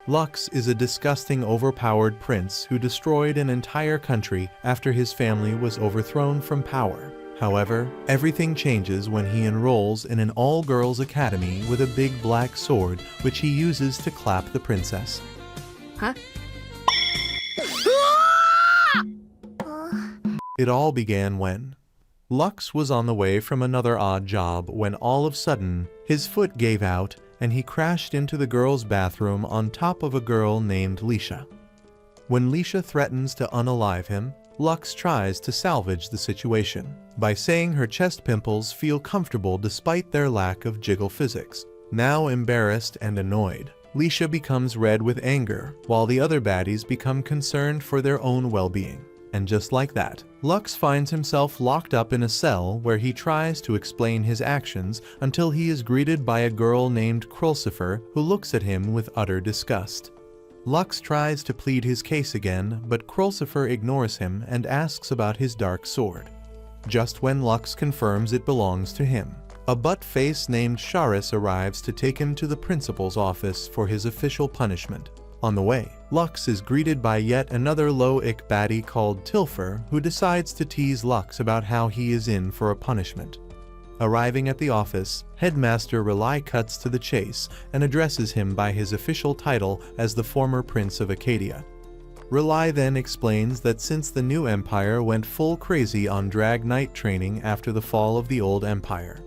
Lux is a disgusting, overpowered prince who destroyed an entire country after his family was overthrown from power. However, everything changes when he enrolls in an all-girls academy with a big black sword which he uses to clap the princess. Huh? It all began when Lux was on the way from another odd job when all of a sudden his foot gave out and he crashed into the girls' bathroom on top of a girl named Lisha. When Lisha threatens to unalive him, Lux tries to salvage the situation by saying her chest pimples feel comfortable despite their lack of jiggle physics. Now embarrassed and annoyed, Lisha becomes red with anger while the other baddies become concerned for their own well-being. And just like that, Lux finds himself locked up in a cell where he tries to explain his actions until he is greeted by a girl named Krulcifer who looks at him with utter disgust. Lux tries to plead his case again, but Krulcifer ignores him and asks about his dark sword. Just when Lux confirms it belongs to him, a butt-face named Charis arrives to take him to the principal's office for his official punishment. On the way, Lux is greeted by yet another low-ick baddie called Tilfer who decides to tease Lux about how he is in for a punishment. Arriving at the office, Headmaster Rizz cuts to the chase and addresses him by his official title as the former Prince of Acadia. Rizz then explains that since the new empire went full crazy on drag knight training after the fall of the old empire.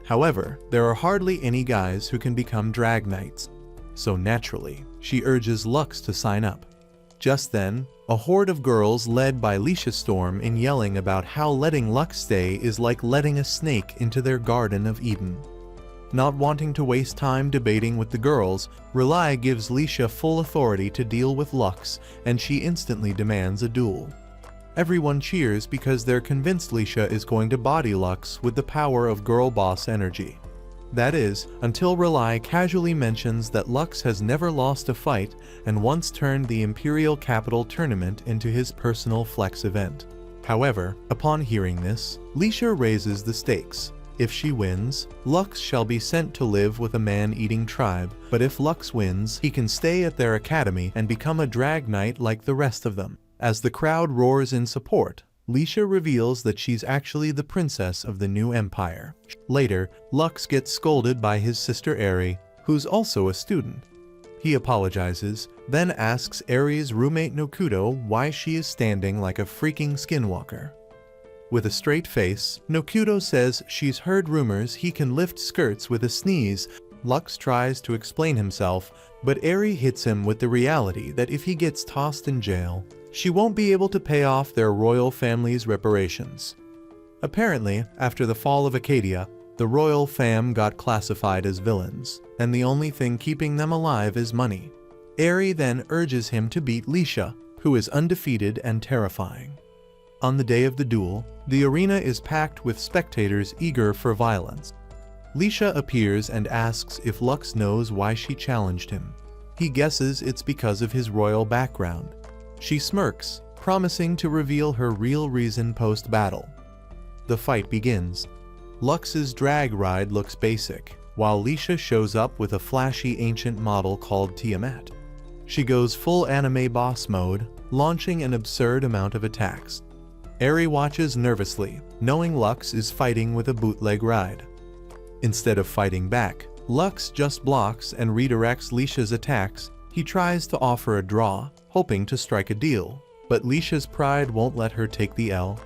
However, there are hardly any guys who can become drag knights. So naturally, she urges Lux to sign up. Just then, a horde of girls led by Lisha storm in yelling about how letting Lux stay is like letting a snake into their Garden of Eden. Not wanting to waste time debating with the girls, Rizz gives Lisha full authority to deal with Lux, and she instantly demands a duel. Everyone cheers because they're convinced Lisha is going to body Lux with the power of girl boss energy. That is, until Rizz casually mentions that Lux has never lost a fight and once turned the Imperial Capital tournament into his personal flex event. However, upon hearing this, Lisha raises the stakes. If she wins, Lux shall be sent to live with a man-eating tribe, but if Lux wins, he can stay at their academy and become a drag knight like the rest of them. As the crowd roars in support, Lisha reveals that she's actually the princess of the new empire. Later, Lux gets scolded by his sister Eri, who's also a student. He apologizes, then asks Eri's roommate Nokuto why she is standing like a freaking skinwalker. With a straight face, Nokuto says she's heard rumors he can lift skirts with a sneeze. Lux tries to explain himself, but Eri hits him with the reality that if he gets tossed in jail, she won't be able to pay off their royal family's reparations. Apparently, after the fall of Acadia, the royal fam got classified as villains, and the only thing keeping them alive is money. Eri then urges him to beat Lisha, who is undefeated and terrifying. On the day of the duel, the arena is packed with spectators eager for violence. Lisha appears and asks if Lux knows why she challenged him. He guesses it's because of his royal background. She smirks, promising to reveal her real reason post-battle. The fight begins. Lux's drag ride looks basic, while Lisha shows up with a flashy ancient model called Tiamat. She goes full anime boss mode, launching an absurd amount of attacks. Eri watches nervously, knowing Lux is fighting with a bootleg ride. Instead of fighting back, Lux just blocks and redirects Lisha's attacks. He tries to offer a draw, hoping to strike a deal, but Lisha's pride won't let her take the L.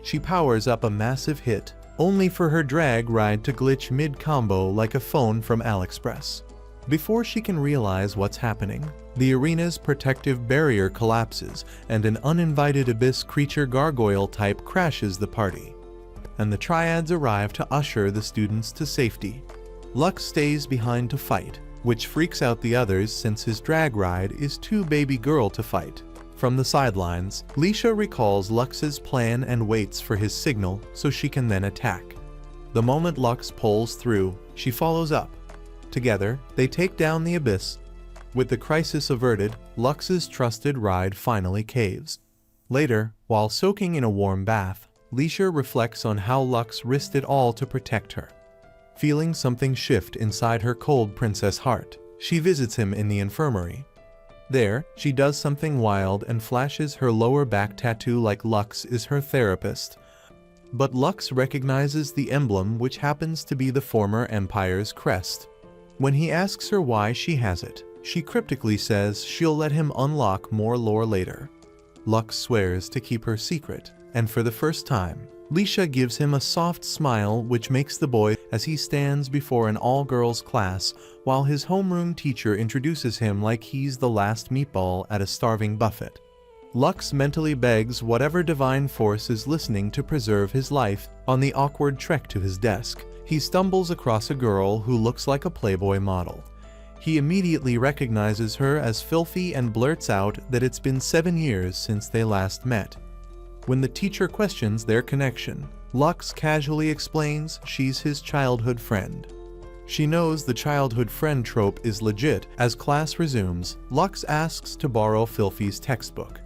She powers up a massive hit, only for her drag ride to glitch mid-combo like a phone from AliExpress. Before she can realize what's happening, the arena's protective barrier collapses and an uninvited abyss creature gargoyle type crashes the party. And the triads arrive to usher the students to safety. Lux stays behind to fight, which freaks out the others since his drag ride is too baby girl to fight. From the sidelines, Lisha recalls Lux's plan and waits for his signal so she can then attack. The moment Lux pulls through, she follows up. Together, they take down the abyss. With the crisis averted, Lux's trusted ride finally caves. Later, while soaking in a warm bath, Lisha reflects on how Lux risked it all to protect her. Feeling something shift inside her cold princess heart, she visits him in the infirmary. There, she does something wild and flashes her lower back tattoo like Lux is her therapist. But Lux recognizes the emblem, which happens to be the former Empire's crest. When he asks her why she has it, she cryptically says she'll let him unlock more lore later. Lux swears to keep her secret, and for the first time, Leisha gives him a soft smile which makes the boy as he stands before an all-girls class while his homeroom teacher introduces him like he's the last meatball at a starving buffet. Lux mentally begs whatever divine force is listening to preserve his life. On the awkward trek to his desk, he stumbles across a girl who looks like a Playboy model. He immediately recognizes her as filthy and blurts out that it's been 7 years since they last met. When the teacher questions their connection, Lux casually explains she's his childhood friend. She knows the childhood friend trope is legit. As class resumes, Lux asks to borrow Filthy's textbook.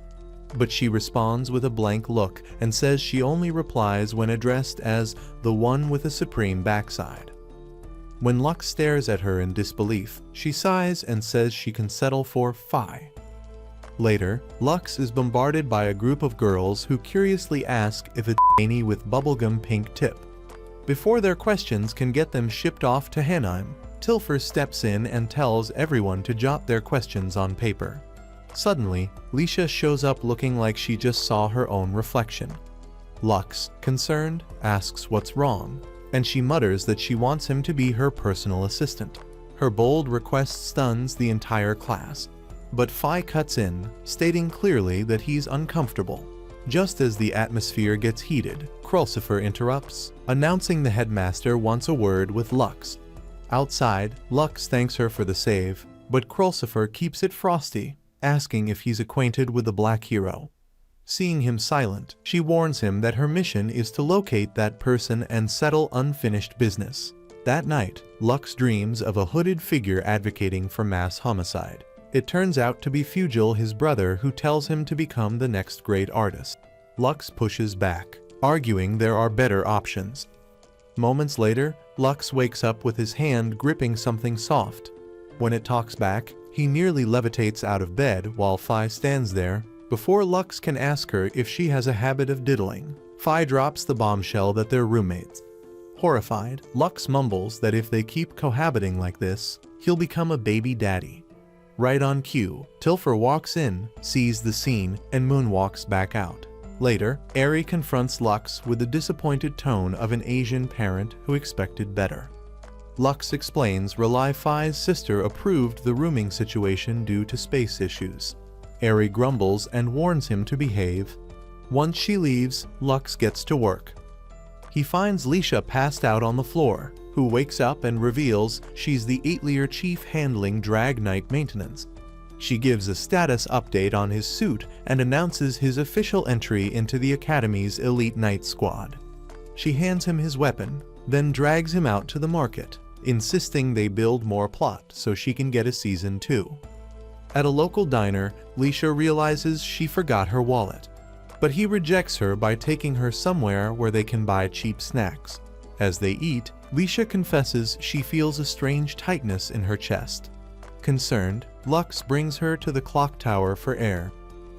But she responds with a blank look and says she only replies when addressed as the one with a supreme backside. When Lux stares at her in disbelief, she sighs and says she can settle for Phi. Later, Lux is bombarded by a group of girls who curiously ask if it's Annie with bubblegum pink tip. Before their questions can get them shipped off to Hanheim, Tilfer steps in and tells everyone to jot their questions on paper. Suddenly, Leisha shows up looking like she just saw her own reflection. Lux, concerned, asks what's wrong, and she mutters that she wants him to be her personal assistant. Her bold request stuns the entire class. But Phi cuts in, stating clearly that he's uncomfortable. Just as the atmosphere gets heated, Krulsifer interrupts, announcing the headmaster wants a word with Lux. Outside, Lux thanks her for the save, but Krulsifer keeps it frosty, asking if he's acquainted with the Black Hero. Seeing him silent, she warns him that her mission is to locate that person and settle unfinished business. That night, Lux dreams of a hooded figure advocating for mass homicide. It turns out to be Fugil, his brother, who tells him to become the next great artist. Lux pushes back, arguing there are better options. Moments later, Lux wakes up with his hand gripping something soft. When it talks back, he nearly levitates out of bed while Phi stands there. Before Lux can ask her if she has a habit of diddling, Phi drops the bombshell that they're roommates. Horrified, Lux mumbles that if they keep cohabiting like this, he'll become a baby daddy. Right on cue, Tilfer walks in, sees the scene, and moonwalks back out. Later, Eri confronts Lux with the disappointed tone of an Asian parent who expected better. Lux explains Rely Phi's sister approved the rooming situation due to space issues. Eri grumbles and warns him to behave. Once she leaves, Lux gets to work. He finds Leisha passed out on the floor, who wakes up and reveals she's the Atelier chief handling Drag Knight maintenance. She gives a status update on his suit and announces his official entry into the Academy's elite knight squad. She hands him his weapon, then drags him out to the market, insisting they build more plot so she can get a season 2. At a local diner, Leisha realizes she forgot her wallet, but he rejects her by taking her somewhere where they can buy cheap snacks. As they eat, Leisha confesses she feels a strange tightness in her chest. Concerned, Lux brings her to the clock tower for air.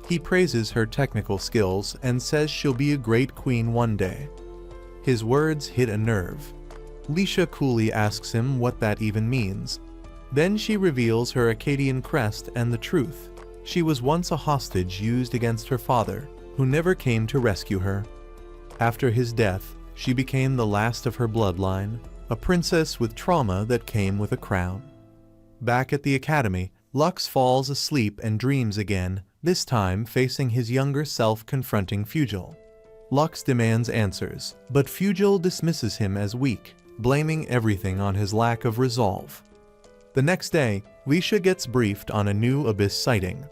He praises her technical skills and says she'll be a great queen one day. His words hit a nerve. Leisha coolly asks him what that even means. Then she reveals her Akkadian crest and the truth. She was once a hostage used against her father, who never came to rescue her. After his death, she became the last of her bloodline, a princess with trauma that came with a crown. Back at the academy, Lux falls asleep and dreams again, this time facing his younger self confronting Fugil. Lux demands answers, but Fugil dismisses him as weak, blaming everything on his lack of resolve. The next day, Leisha gets briefed on a new Abyss sighting.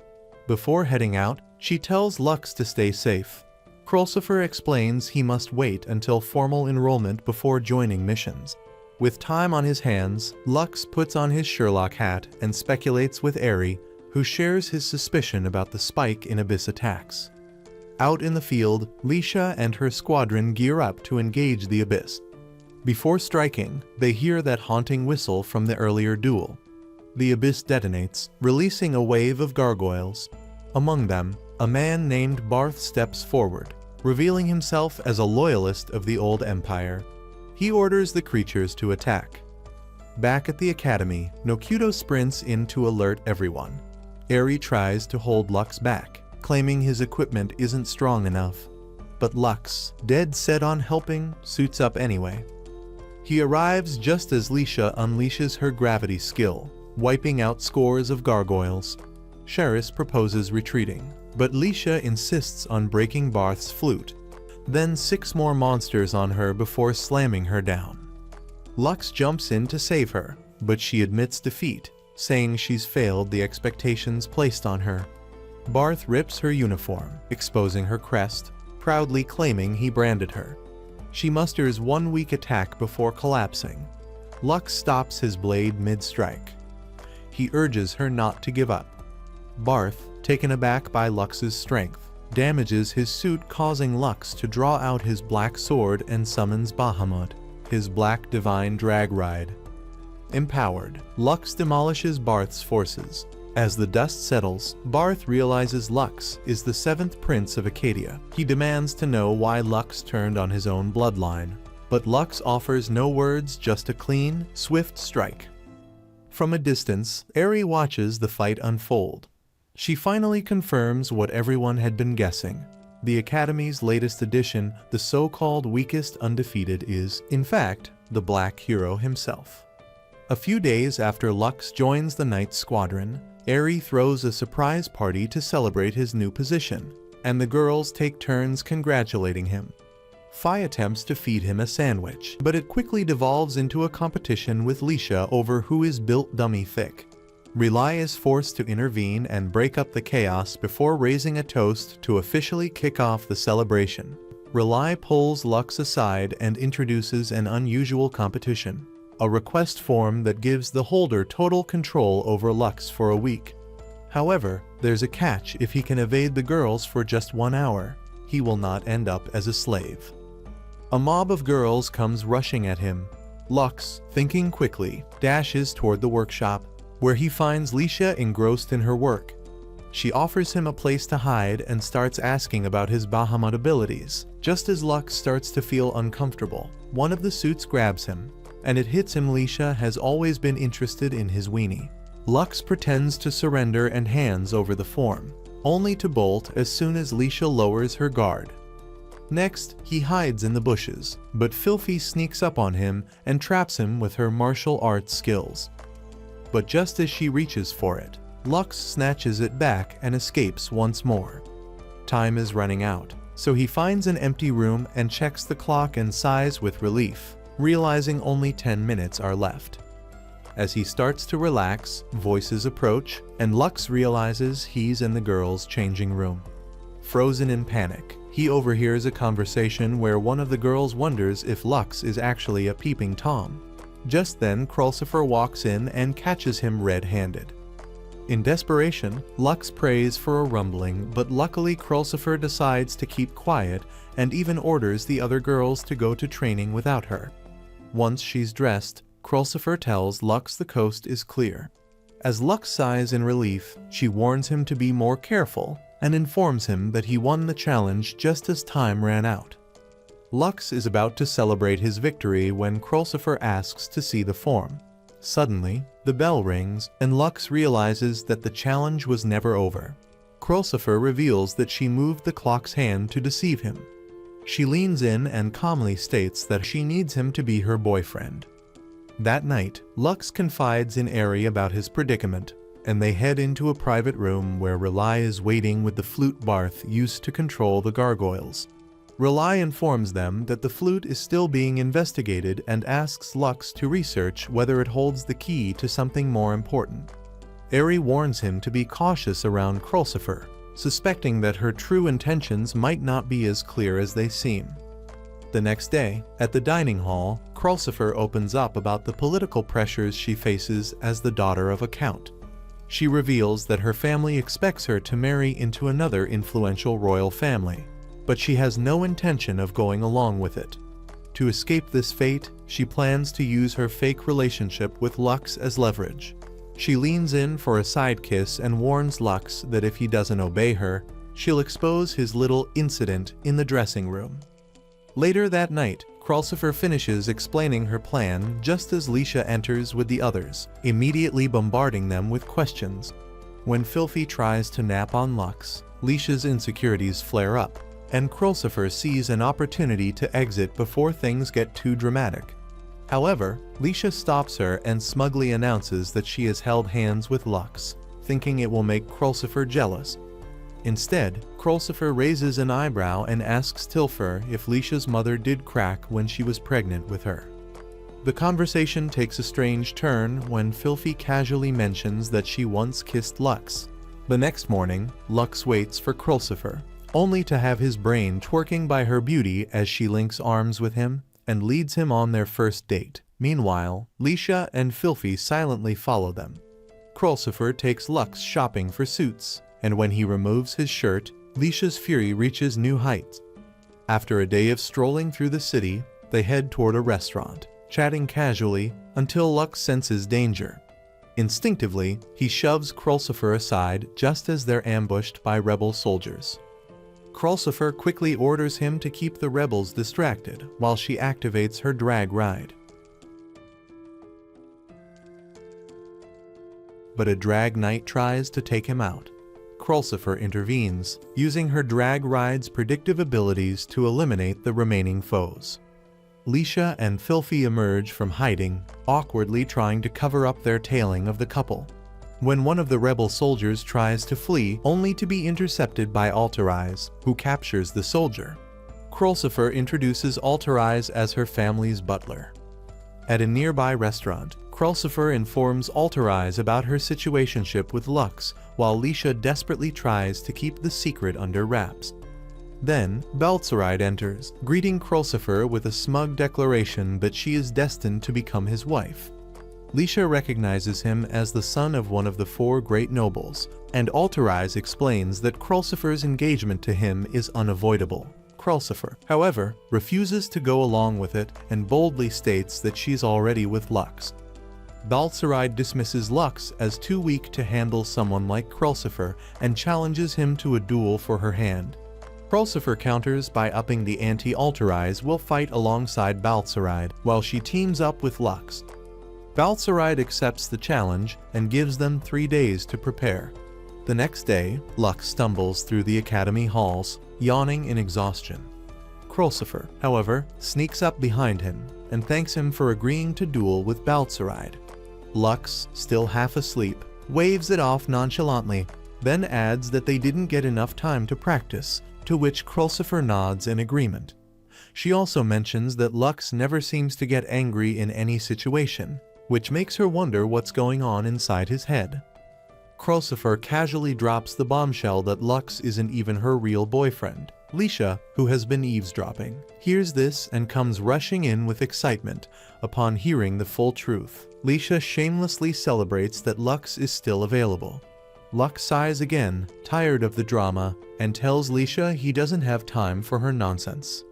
Before heading out, she tells Lux to stay safe. Krulsifer explains he must wait until formal enrollment before joining missions. With time on his hands, Lux puts on his Sherlock hat and speculates with Eri, who shares his suspicion about the spike in Abyss attacks. Out in the field, Leisha and her squadron gear up to engage the Abyss. Before striking, they hear that haunting whistle from the earlier duel. the abyss detonates, releasing a wave of gargoyles. Among them, a man named Barth steps forward, revealing himself as a loyalist of the old empire. He orders the creatures to attack. Back at the academy, Nokuto sprints in to alert everyone. Eri tries to hold Lux back, claiming his equipment isn't strong enough. But Lux, dead set on helping, suits up anyway. He arrives just as Lisha unleashes her gravity skill, wiping out scores of gargoyles. Sheris proposes retreating, but Lisha insists on breaking Barth's flute. Then 6 more monsters on her before slamming her down. Lux jumps in to save her, but she admits defeat, saying she's failed the expectations placed on her. Barth rips her uniform, exposing her crest, proudly claiming he branded her. She musters 1 weak attack before collapsing. Lux stops his blade mid-strike. He urges her not to give up. Barth, taken aback by Lux's strength, damages his suit, causing Lux to draw out his black sword and summons Bahamut, his black divine drag ride. Empowered, Lux demolishes Barth's forces. As the dust settles, Barth realizes Lux is the 7th prince of Acadia. He demands to know why Lux turned on his own bloodline. But Lux offers no words, just a clean, swift strike. From a distance, Eri watches the fight unfold. She finally confirms what everyone had been guessing. The Academy's latest addition, the so-called weakest undefeated, is, in fact, the Black Hero himself. A few days after Lux joins the Knight Squadron, Eri throws a surprise party to celebrate his new position, and the girls take turns congratulating him. Fi attempts to feed him a sandwich, but it quickly devolves into a competition with Lisha over who is built dummy thick. Relay is forced to intervene and break up the chaos before raising a toast to officially kick off the celebration. Relay pulls Lux aside and introduces an unusual competition, a request form that gives the holder total control over Lux for a week. However, there's a catch: if he can evade the girls for just 1 hour, he will not end up as a slave. A mob of girls comes rushing at him. Lux, thinking quickly, dashes toward the workshop, where he finds Lisha engrossed in her work. She offers him a place to hide and starts asking about his Bahamut abilities. Just as Lux starts to feel uncomfortable, one of the suits grabs him, and it hits him. Lisha has always been interested in his weenie. Lux pretends to surrender and hands over the form, only to bolt as soon as Lisha lowers her guard. Next, he hides in the bushes, but Filthy sneaks up on him and traps him with her martial arts skills. But just as she reaches for it, Lux snatches it back and escapes once more. Time is running out, so he finds an empty room and checks the clock and sighs with relief, realizing only 10 minutes are left. As he starts to relax, voices approach, and Lux realizes he's in the girls' changing room. Frozen in panic, he overhears a conversation where one of the girls wonders if Lux is actually a peeping Tom. Just then, Krulsifer walks in and catches him red-handed. In desperation, Lux prays for a rumbling, but luckily Krulsifer decides to keep quiet and even orders the other girls to go to training without her. Once she's dressed, Krulsifer tells Lux the coast is clear. As Lux sighs in relief, she warns him to be more careful and informs him that he won the challenge just as time ran out. Lux is about to celebrate his victory when Krulsifer asks to see the form. Suddenly, the bell rings and Lux realizes that the challenge was never over. Krulsifer reveals that she moved the clock's hand to deceive him. She leans in and calmly states that she needs him to be her boyfriend. That night, Lux confides in Eri about his predicament, and they head into a private room where Relay is waiting with the flute Barth used to control the gargoyles. Relay informs them that the flute is still being investigated and asks Lux to research whether it holds the key to something more important. Eri warns him to be cautious around Krulsifer, suspecting that her true intentions might not be as clear as they seem. The next day, at the dining hall, Krulsifer opens up about the political pressures she faces as the daughter of a count. She reveals that her family expects her to marry into another influential royal family, but she has no intention of going along with it. To escape this fate, she plans to use her fake relationship with Lux as leverage. She leans in for a side kiss and warns Lux that if he doesn't obey her, she'll expose his little incident in the dressing room. Later that night, Krulsifer finishes explaining her plan just as Leisha enters with the others, immediately bombarding them with questions. When Filthy tries to nap on Lux, Leisha's insecurities flare up, and Krulsifer sees an opportunity to exit before things get too dramatic. However, Leisha stops her and smugly announces that she has held hands with Lux, thinking it will make Krulsifer jealous. Instead, Krulsifer raises an eyebrow and asks Tilfer if Leisha's mother did crack when she was pregnant with her. The conversation takes a strange turn when Filthy casually mentions that she once kissed Lux. The next morning, Lux waits for Krulsifer, only to have his brain twerking by her beauty as she links arms with him and leads him on their first date. Meanwhile, Leisha and Filthy silently follow them. Krulsifer takes Lux shopping for suits, and when he removes his shirt, Leisha's fury reaches new heights. After a day of strolling through the city, they head toward a restaurant, chatting casually until Lux senses danger. Instinctively, he shoves Krulsifer aside just as they're ambushed by rebel soldiers. Krulsifer quickly orders him to keep the rebels distracted while she activates her drag ride. But a drag knight tries to take him out. Krulsifer intervenes, using her drag ride's predictive abilities to eliminate the remaining foes. Leisha and Filthy emerge from hiding, awkwardly trying to cover up their tailing of the couple. When one of the rebel soldiers tries to flee, only to be intercepted by Alterize, who captures the soldier. Krulsifer introduces Alterize as her family's butler. At a nearby restaurant, Krulsifer informs Alterize about her situationship with Lux, while Leisha desperately tries to keep the secret under wraps. Then, Baltzeride enters, greeting Krulsifer with a smug declaration that she is destined to become his wife. Leisha recognizes him as the son of one of the 4 great nobles, and Alterize explains that Krulsifer's engagement to him is unavoidable. Krulsifer, however, refuses to go along with it and boldly states that she's already with Lux. Baltzeride dismisses Lux as too weak to handle someone like Krulsifer and challenges him to a duel for her hand. Krulsifer counters by upping the ante. Alterize will fight alongside Baltzeride while she teams up with Lux. Baltzeride accepts the challenge and gives them 3 days to prepare. The next day, Lux stumbles through the academy halls, yawning in exhaustion. Krulsifer, however, sneaks up behind him and thanks him for agreeing to duel with Baltzeride. Lux, still half asleep, waves it off nonchalantly, then adds that they didn't get enough time to practice, to which Krulsifer nods in agreement. She also mentions that Lux never seems to get angry in any situation, which makes her wonder what's going on inside his head. Krulsifer casually drops the bombshell that Lux isn't even her real boyfriend. Leisha, who has been eavesdropping, hears this and comes rushing in with excitement upon hearing the full truth. Leisha shamelessly celebrates that Lux is still available. Lux sighs again, tired of the drama, and tells Leisha he doesn't have time for her nonsense.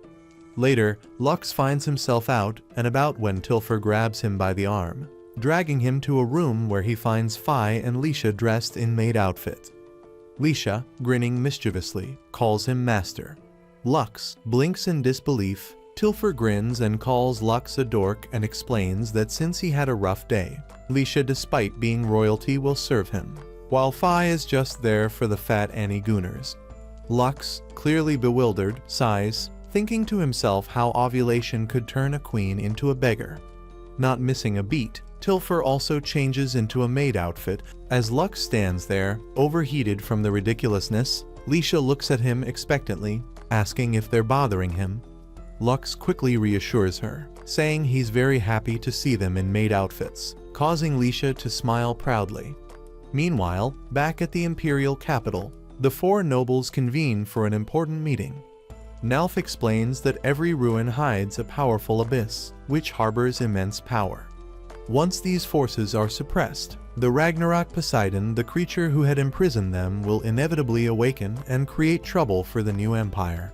Later, Lux finds himself out and about when Tilfer grabs him by the arm, dragging him to a room where he finds Fi and Leisha dressed in maid outfits. Leisha, grinning mischievously, calls him master. Lux blinks in disbelief. Tilfer grins and calls Lux a dork and explains that since he had a rough day, Leisha, despite being royalty, will serve him, while Fi is just there for the fat Annie Gooners. Lux, clearly bewildered, sighs, thinking to himself how ovulation could turn a queen into a beggar. Not missing a beat, Tilfer also changes into a maid outfit. As Lux stands there, overheated from the ridiculousness, Leisha looks at him expectantly, asking if they're bothering him. Lux quickly reassures her, saying he's very happy to see them in maid outfits, causing Leisha to smile proudly. Meanwhile, back at the imperial capital, the 4 nobles convene for an important meeting. Nalf explains that every ruin hides a powerful abyss, which harbors immense power. Once these forces are suppressed, the Ragnarok Poseidon, the creature who had imprisoned them, will inevitably awaken and create trouble for the new empire.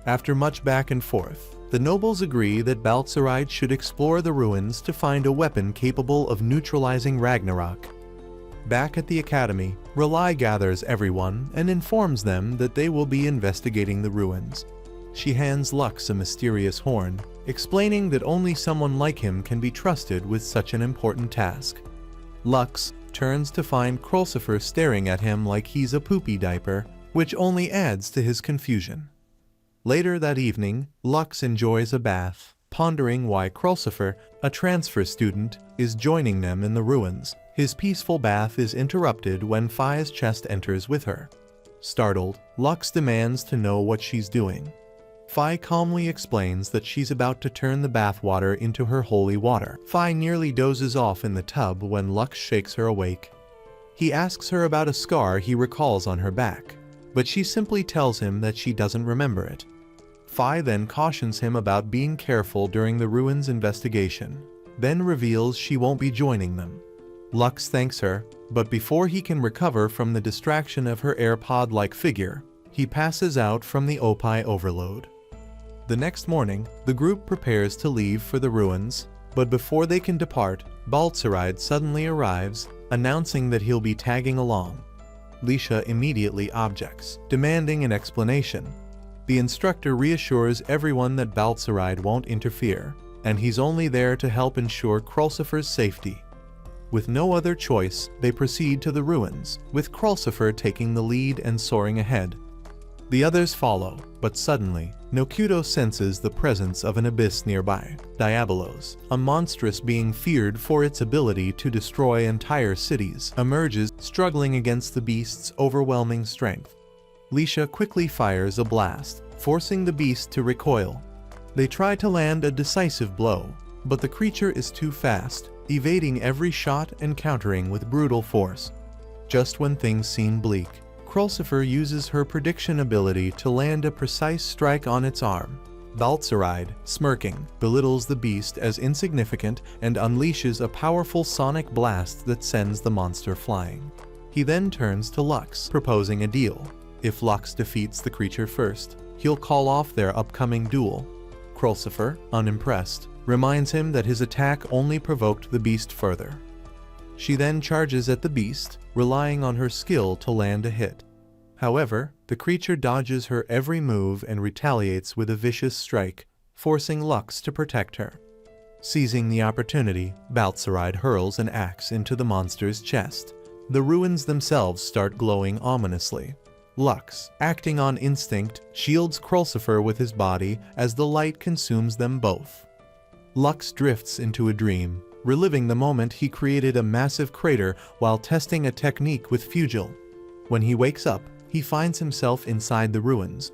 After much back and forth, the nobles agree that Baltzeride should explore the ruins to find a weapon capable of neutralizing Ragnarok. Back at the academy, Rizz gathers everyone and informs them that they will be investigating the ruins. She hands Lux a mysterious horn, explaining that only someone like him can be trusted with such an important task. Lux turns to find Krulsifer staring at him like he's a poopy diaper, which only adds to his confusion. Later that evening, Lux enjoys a bath, pondering why Krulsifer, a transfer student, is joining them in the ruins. His peaceful bath is interrupted when Fi's chest enters with her. Startled, Lux demands to know what she's doing. Fi calmly explains that she's about to turn the bathwater into her holy water. Fi nearly dozes off in the tub when Lux shakes her awake. He asks her about a scar he recalls on her back, but she simply tells him that she doesn't remember it. Fi then cautions him about being careful during the ruins investigation, then reveals she won't be joining them. Lux thanks her, but before he can recover from the distraction of her AirPod-like figure, he passes out from the OPI overload. The next morning, the group prepares to leave for the ruins, but before they can depart, Baltzaride suddenly arrives, announcing that he'll be tagging along. Lisha immediately objects, demanding an explanation. The instructor reassures everyone that Baltzaride won't interfere, and he's only there to help ensure Krulsifer's safety. With no other choice, they proceed to the ruins, with Krulsifer taking the lead and soaring ahead. The others follow, but suddenly, Nokuto senses the presence of an abyss nearby. Diabolos, a monstrous being feared for its ability to destroy entire cities, emerges, struggling against the beast's overwhelming strength. Lisha quickly fires a blast, forcing the beast to recoil. They try to land a decisive blow, but the creature is too fast, evading every shot and countering with brutal force. Just when things seem bleak, Krulsifer uses her prediction ability to land a precise strike on its arm. Baltzaride, smirking, belittles the beast as insignificant and unleashes a powerful sonic blast that sends the monster flying. He then turns to Lux, proposing a deal. If Lux defeats the creature first, he'll call off their upcoming duel. Krulsifer, unimpressed, reminds him that his attack only provoked the beast further. She then charges at the beast, relying on her skill to land a hit. However, the creature dodges her every move and retaliates with a vicious strike, forcing Lux to protect her. Seizing the opportunity, Baltzaride hurls an axe into the monster's chest. The ruins themselves start glowing ominously. Lux, acting on instinct, shields Krulsifer with his body as the light consumes them both. Lux drifts into a dream, reliving the moment he created a massive crater while testing a technique with Fugil. When he wakes up, he finds himself inside the ruins.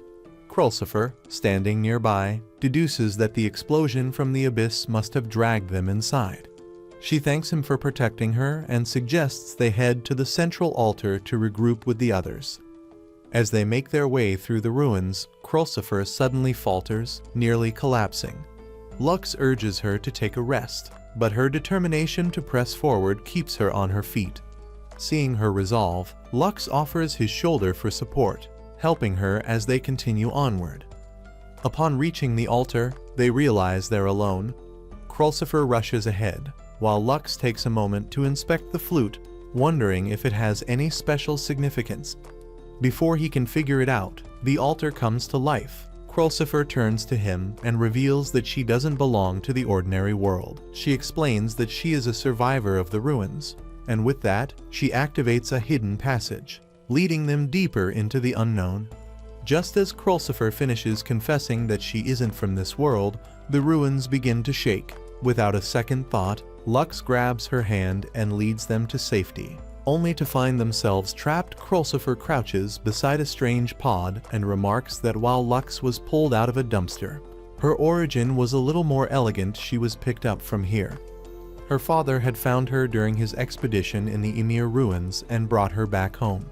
Krulsifer, standing nearby, deduces that the explosion from the abyss must have dragged them inside. She thanks him for protecting her and suggests they head to the central altar to regroup with the others. As they make their way through the ruins, Krulsifer suddenly falters, nearly collapsing. Lux urges her to take a rest, but her determination to press forward keeps her on her feet. Seeing her resolve, Lux offers his shoulder for support, helping her as they continue onward. Upon reaching the altar, they realize they're alone. Krulsifer rushes ahead, while Lux takes a moment to inspect the flute, wondering if it has any special significance. Before he can figure it out, the altar comes to life. Krulsifer turns to him and reveals that she doesn't belong to the ordinary world. She explains that she is a survivor of the ruins, and with that, she activates a hidden passage, leading them deeper into the unknown. Just as Krulsifer finishes confessing that she isn't from this world, the ruins begin to shake. Without a second thought, Lux grabs her hand and leads them to safety. Only to find themselves trapped, Krulsifer crouches beside a strange pod and remarks that while Lux was pulled out of a dumpster, her origin was a little more elegant. She was picked up from here. Her father had found her during his expedition in the Emir ruins and brought her back home.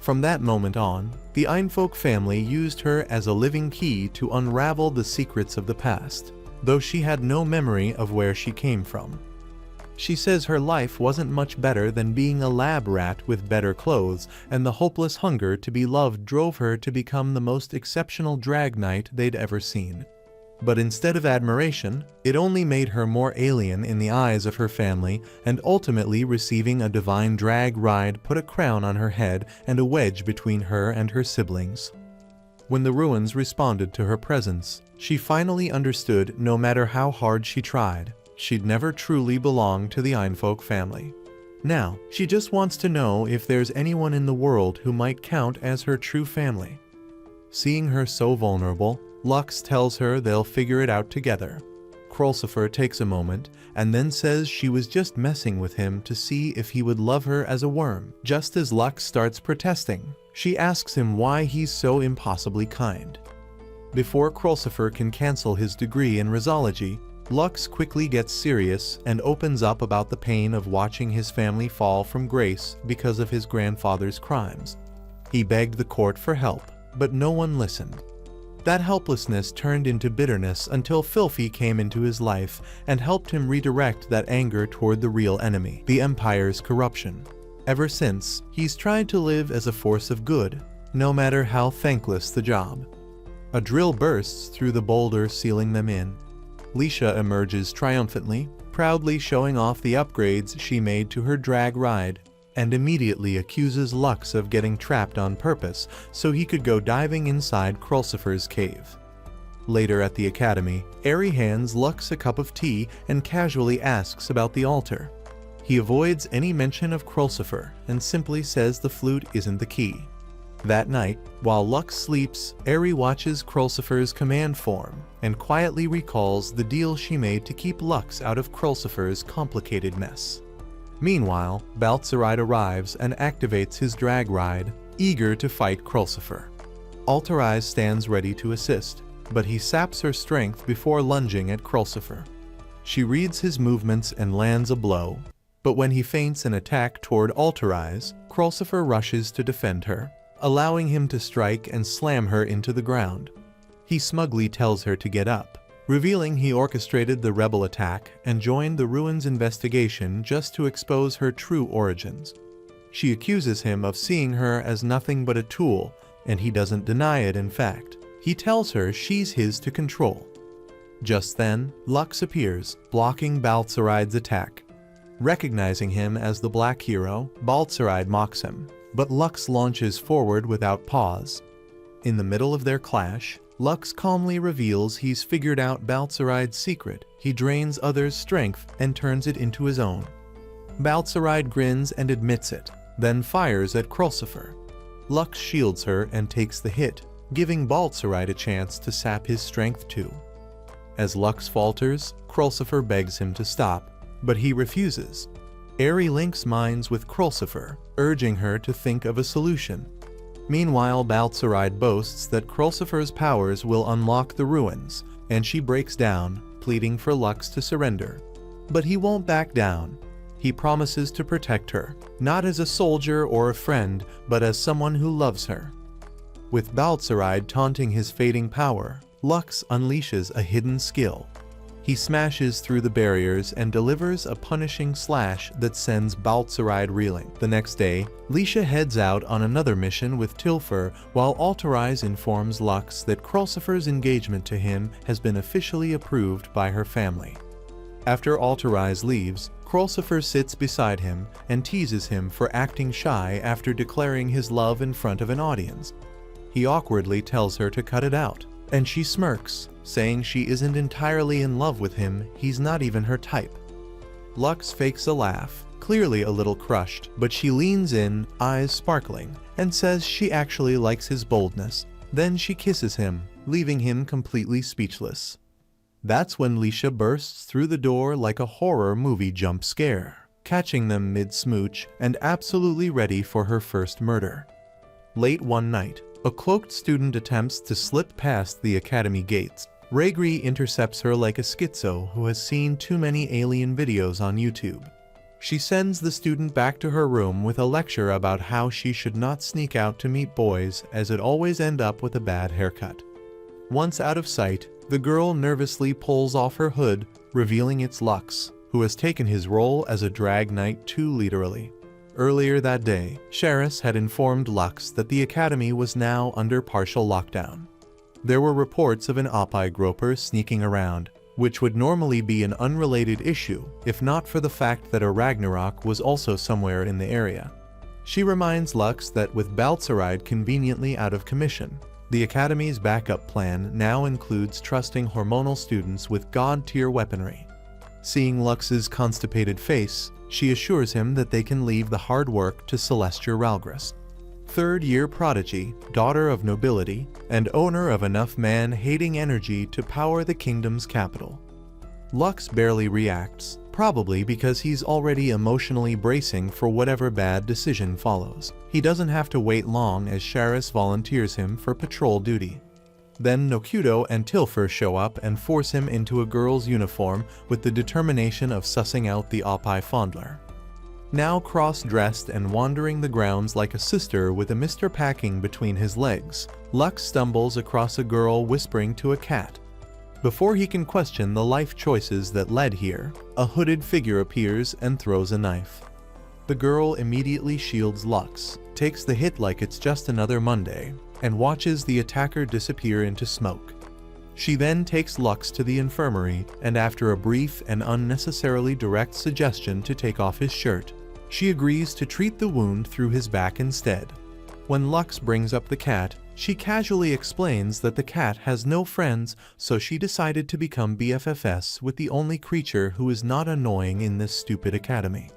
From that moment on, the Einfolk family used her as a living key to unravel the secrets of the past, though she had no memory of where she came from. She says her life wasn't much better than being a lab rat with better clothes, and the hopeless hunger to be loved drove her to become the most exceptional drag knight they'd ever seen. But instead of admiration, it only made her more alien in the eyes of her family, and ultimately receiving a divine drag ride put a crown on her head and a wedge between her and her siblings. When the ruins responded to her presence, she finally understood no matter how hard she tried, she'd never truly belong to the Einfolk family. Now, she just wants to know if there's anyone in the world who might count as her true family. Seeing her so vulnerable, Lux tells her they'll figure it out together. Krulsifer takes a moment and then says she was just messing with him to see if he would love her as a worm. Just as Lux starts protesting, she asks him why he's so impossibly kind. Before Krulsifer can cancel his degree in Rizzology, Lux quickly gets serious and opens up about the pain of watching his family fall from grace because of his grandfather's crimes. He begged the court for help, but no one listened. That helplessness turned into bitterness until Filthy came into his life and helped him redirect that anger toward the real enemy, the Empire's corruption. Ever since, he's tried to live as a force of good, no matter how thankless the job. A drill bursts through the boulder, sealing them in. Lisha emerges triumphantly, proudly showing off the upgrades she made to her drag ride, and immediately accuses Lux of getting trapped on purpose so he could go diving inside Krulsifer's cave. Later at the academy, Eri hands Lux a cup of tea and casually asks about the altar. He avoids any mention of Krulsifer and simply says the flute isn't the key. That night, while Lux sleeps, Eri watches Krulsifer's command form and quietly recalls the deal she made to keep Lux out of Krulsifer's complicated mess. Meanwhile, Baltzeride arrives and activates his drag ride, eager to fight Krulsifer. Altarise stands ready to assist, but he saps her strength before lunging at Krulsifer. She reads his movements and lands a blow, but when he feints an attack toward Altarise, Krulsifer rushes to defend her, allowing him to strike and slam her into the ground. He smugly tells her to get up, revealing he orchestrated the rebel attack and joined the ruins investigation just to expose her true origins. She accuses him of seeing her as nothing but a tool, and he doesn't deny it in fact. He tells her she's his to control. Just then, Lux appears, blocking Baltzeride's attack. Recognizing him as the Black Hero, Baltzeride mocks him, but Lux launches forward without pause. In the middle of their clash, Lux calmly reveals he's figured out Baltzeride's secret. He drains others' strength and turns it into his own. Baltzeride grins and admits it, then fires at Krulsifer. Lux shields her and takes the hit, giving Baltzeride a chance to sap his strength too. As Lux falters, Krulsifer begs him to stop, but he refuses. Eri links minds with Krulsifer, urging her to think of a solution. Meanwhile, Baltzeride boasts that Krulsifer's powers will unlock the ruins, and she breaks down, pleading for Lux to surrender. But he won't back down. He promises to protect her, not as a soldier or a friend, but as someone who loves her. With Baltzeride taunting his fading power, Lux unleashes a hidden skill. He smashes through the barriers and delivers a punishing slash that sends Baltzeride reeling. The next day, Lisha heads out on another mission with Tilfer, while Altarise informs Lux that Krulsifer's engagement to him has been officially approved by her family. After Altarise leaves, Krulsifer sits beside him and teases him for acting shy after declaring his love in front of an audience. He awkwardly tells her to cut it out, and she smirks, saying she isn't entirely in love with him, he's not even her type. Lux fakes a laugh, clearly a little crushed, but she leans in, eyes sparkling, and says she actually likes his boldness. Then she kisses him, leaving him completely speechless. That's when Lisha bursts through the door like a horror movie jump scare, catching them mid-smooch and absolutely ready for her first murder. Late one night, a cloaked student attempts to slip past the academy gates. Raygri intercepts her like a schizo who has seen too many alien videos on YouTube. She sends the student back to her room with a lecture about how she should not sneak out to meet boys, as it always ends up with a bad haircut. Once out of sight, the girl nervously pulls off her hood, revealing it's Lux, who has taken his role as a drag knight too literally. Earlier that day, Sheris had informed Lux that the academy was now under partial lockdown. There were reports of an Oppai groper sneaking around, which would normally be an unrelated issue if not for the fact that a Ragnarok was also somewhere in the area. She reminds Lux that with Baltzaride conveniently out of commission, the Academy's backup plan now includes trusting hormonal students with god-tier weaponry. Seeing Lux's constipated face, she assures him that they can leave the hard work to Celestia Ralgris, third-year prodigy, daughter of nobility, and owner of enough man-hating energy to power the kingdom's capital. Lux barely reacts, probably because he's already emotionally bracing for whatever bad decision follows. He doesn't have to wait long as Charis volunteers him for patrol duty. Then Nokuto and Tilfer show up and force him into a girl's uniform with the determination of sussing out the Oppai fondler. Now cross-dressed and wandering the grounds like a sister with a Mr. Packing between his legs, Lux stumbles across a girl whispering to a cat. Before he can question the life choices that led here, a hooded figure appears and throws a knife. The girl immediately shields Lux, takes the hit like it's just another Monday, and watches the attacker disappear into smoke. She then takes Lux to the infirmary, and after a brief and unnecessarily direct suggestion to take off his shirt, she agrees to treat the wound through his back instead. When Lux brings up the cat, she casually explains that the cat has no friends, so she decided to become BFFs with the only creature who is not annoying in this stupid academy.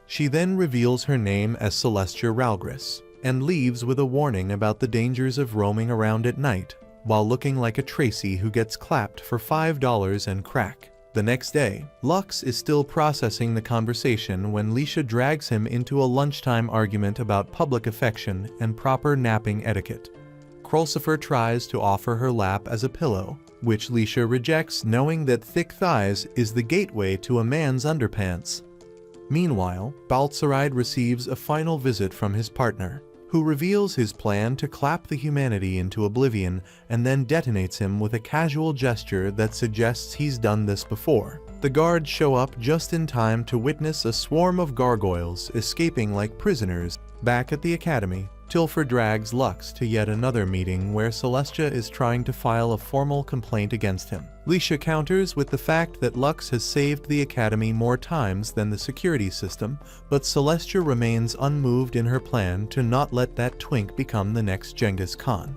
She then reveals her name as Celestia Ralgris, and leaves with a warning about the dangers of roaming around at night, while looking like a Tracy who gets clapped for $5 and crack. The next day, Lux is still processing the conversation when Leisha drags him into a lunchtime argument about public affection and proper napping etiquette. Krulsifer tries to offer her lap as a pillow, which Leisha rejects, knowing that thick thighs is the gateway to a man's underpants. Meanwhile, Baltzaride receives a final visit from his partner, who reveals his plan to clap the humanity into oblivion and then detonates him with a casual gesture that suggests he's done this before. The guards show up just in time to witness a swarm of gargoyles escaping like prisoners. Back at the academy, Tilfer drags Lux to yet another meeting where Celestia is trying to file a formal complaint against him. Leisha counters with the fact that Lux has saved the academy more times than the security system, but Celestia remains unmoved in her plan to not let that twink become the next Genghis Khan.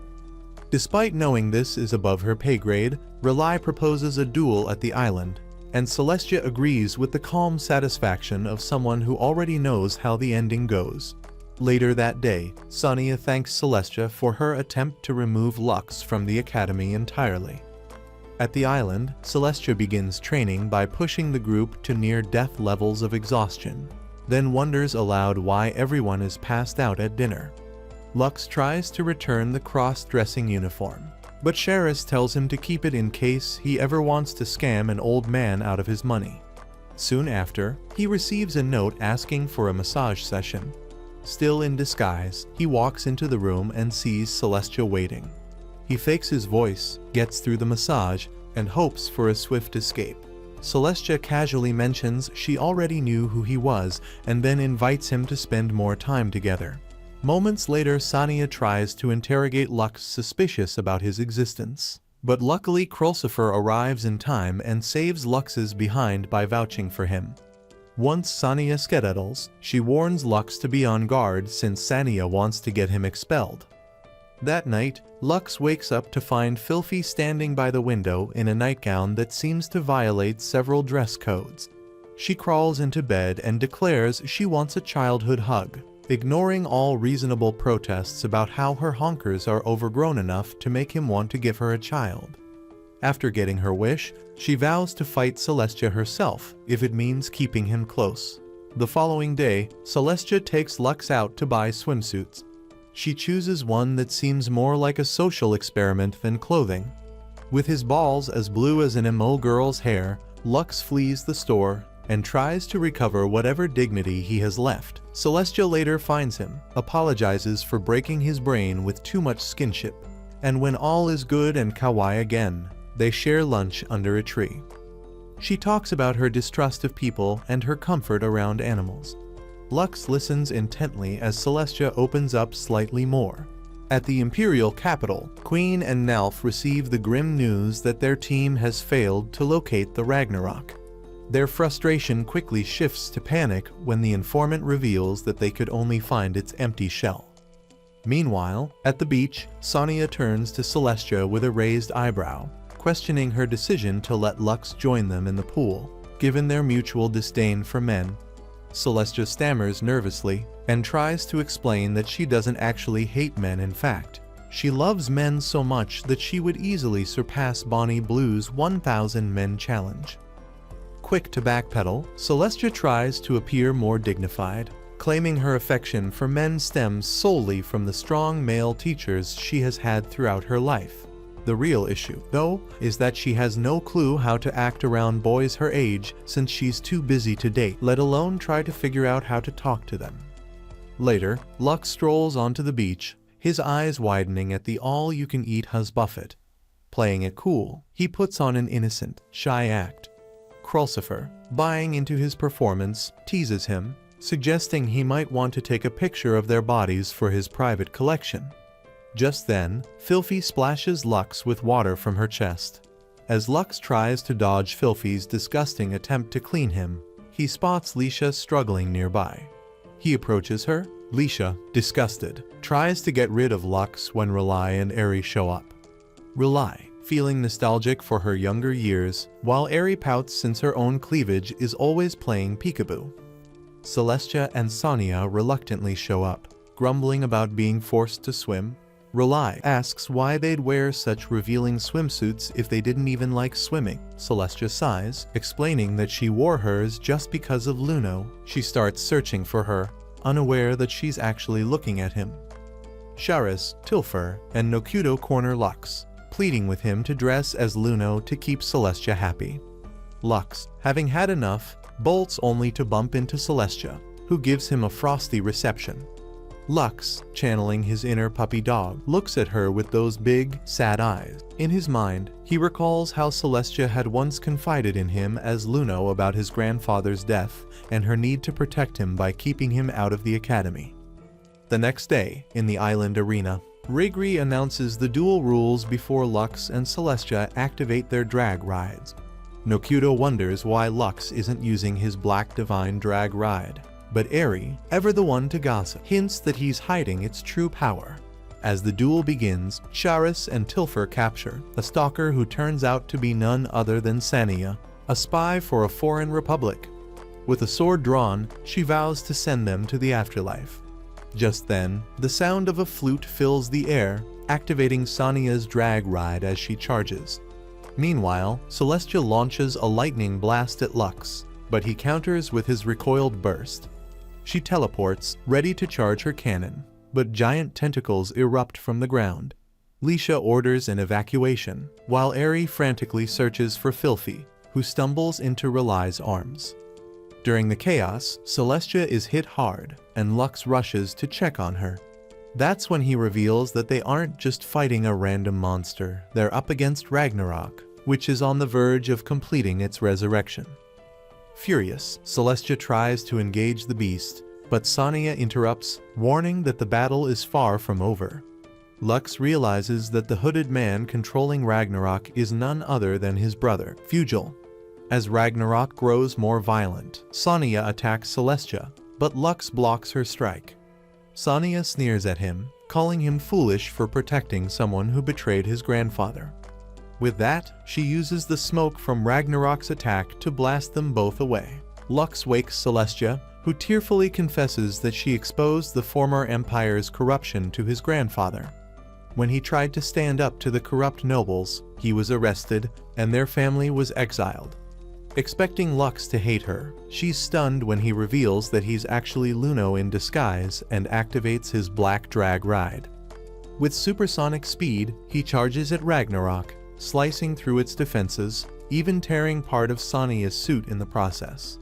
Despite knowing this is above her pay grade, R'lyeh proposes a duel at the island, and Celestia agrees with the calm satisfaction of someone who already knows how the ending goes. Later that day, Sonia thanks Celestia for her attempt to remove Lux from the academy entirely. At the island, Celestia begins training by pushing the group to near-death levels of exhaustion, then wonders aloud why everyone is passed out at dinner. Lux tries to return the cross-dressing uniform, but Charis tells him to keep it in case he ever wants to scam an old man out of his money. Soon after, he receives a note asking for a massage session. Still in disguise, he walks into the room and sees Celestia waiting. He fakes his voice, gets through the massage, and hopes for a swift escape. Celestia casually mentions she already knew who he was and then invites him to spend more time together. Moments later, Sonia tries to interrogate Lux, suspicious about his existence. But luckily Krulsifer arrives in time and saves Lux's behind by vouching for him. Once Sonia skedaddles, she warns Lux to be on guard since Sania wants to get him expelled. That night, Lux wakes up to find Filthy standing by the window in a nightgown that seems to violate several dress codes. She crawls into bed and declares she wants a childhood hug, ignoring all reasonable protests about how her honkers are overgrown enough to make him want to give her a child. After getting her wish, she vows to fight Celestia herself if it means keeping him close. The following day, Celestia takes Lux out to buy swimsuits. She chooses one that seems more like a social experiment than clothing. With his balls as blue as an emo girl's hair, Lux flees the store and tries to recover whatever dignity he has left. Celestia later finds him, apologizes for breaking his brain with too much skinship, and when all is good and kawaii again, they share lunch under a tree. She talks about her distrust of people and her comfort around animals. Lux listens intently as Celestia opens up slightly more. At the Imperial capital, Queen and Nalf receive the grim news that their team has failed to locate the Ragnarok. Their frustration quickly shifts to panic when the informant reveals that they could only find its empty shell. Meanwhile, at the beach, Sonia turns to Celestia with a raised eyebrow, questioning her decision to let Lux join them in the pool, given their mutual disdain for men. Celestia stammers nervously and tries to explain that she doesn't actually hate men. In fact, she loves men so much that she would easily surpass Bonnie Blue's 1,000 men challenge. Quick to backpedal, Celestia tries to appear more dignified, claiming her affection for men stems solely from the strong male teachers she has had throughout her life. The real issue, though, is that she has no clue how to act around boys her age since she's too busy to date, let alone try to figure out how to talk to them. Later, Lux strolls onto the beach, his eyes widening at the all-you-can-eat Buffet. Playing it cool, he puts on an innocent, shy act. Krulsifer, buying into his performance, teases him, suggesting he might want to take a picture of their bodies for his private collection. Just then, Filthy splashes Lux with water from her chest. As Lux tries to dodge Filthy's disgusting attempt to clean him, he spots Leisha struggling nearby. He approaches her. Leisha, disgusted, tries to get rid of Lux when R'lyeh and Aerie show up. R'lyeh, feeling nostalgic for her younger years, while Aerie pouts since her own cleavage is always playing peekaboo. Celestia and Sonia reluctantly show up, grumbling about being forced to swim. R'lyeh asks why they'd wear such revealing swimsuits if they didn't even like swimming. Celestia sighs, explaining that she wore hers just because of Luno. She starts searching for her, unaware that she's actually looking at him. Charis, Tilfer, and Nokuto corner Lux, pleading with him to dress as Luno to keep Celestia happy. Lux, having had enough, bolts only to bump into Celestia, who gives him a frosty reception. Lux, channeling his inner puppy dog, looks at her with those big, sad eyes. In his mind, he recalls how Celestia had once confided in him as Luno about his grandfather's death and her need to protect him by keeping him out of the academy. The next day, in the island arena, Rigri announces the duel rules before Lux and Celestia activate their drag rides. Nokuto wonders why Lux isn't using his Black Divine drag ride. But Aerie, ever the one to gossip, hints that he's hiding its true power. As the duel begins, Charis and Tilfer capture a stalker who turns out to be none other than Sania, a spy for a foreign republic. With a sword drawn, she vows to send them to the afterlife. Just then, the sound of a flute fills the air, activating Sania's drag ride as she charges. Meanwhile, Celestia launches a lightning blast at Lux, but he counters with his recoiled burst. She teleports, ready to charge her cannon, but giant tentacles erupt from the ground. Leisha orders an evacuation, while Aerie frantically searches for Filthy, who stumbles into R'lyeh's arms. During the chaos, Celestia is hit hard, and Lux rushes to check on her. That's when he reveals that they aren't just fighting a random monster, they're up against Ragnarok, which is on the verge of completing its resurrection. Furious, Celestia tries to engage the beast, but Sonia interrupts, warning that the battle is far from over. Lux realizes that the hooded man controlling Ragnarok is none other than his brother, Fugel. As Ragnarok grows more violent, Sonia attacks Celestia, but Lux blocks her strike. Sonia sneers at him, calling him foolish for protecting someone who betrayed his grandfather. With that, she uses the smoke from Ragnarok's attack to blast them both away. Lux wakes Celestia, who tearfully confesses that she exposed the former empire's corruption to his grandfather. When he tried to stand up to the corrupt nobles, he was arrested, and their family was exiled. Expecting Lux to hate her, she's stunned when he reveals that he's actually Luno in disguise and activates his black drag ride. With supersonic speed, he charges at Ragnarok, slicing through its defenses, even tearing part of Sania's suit in the process.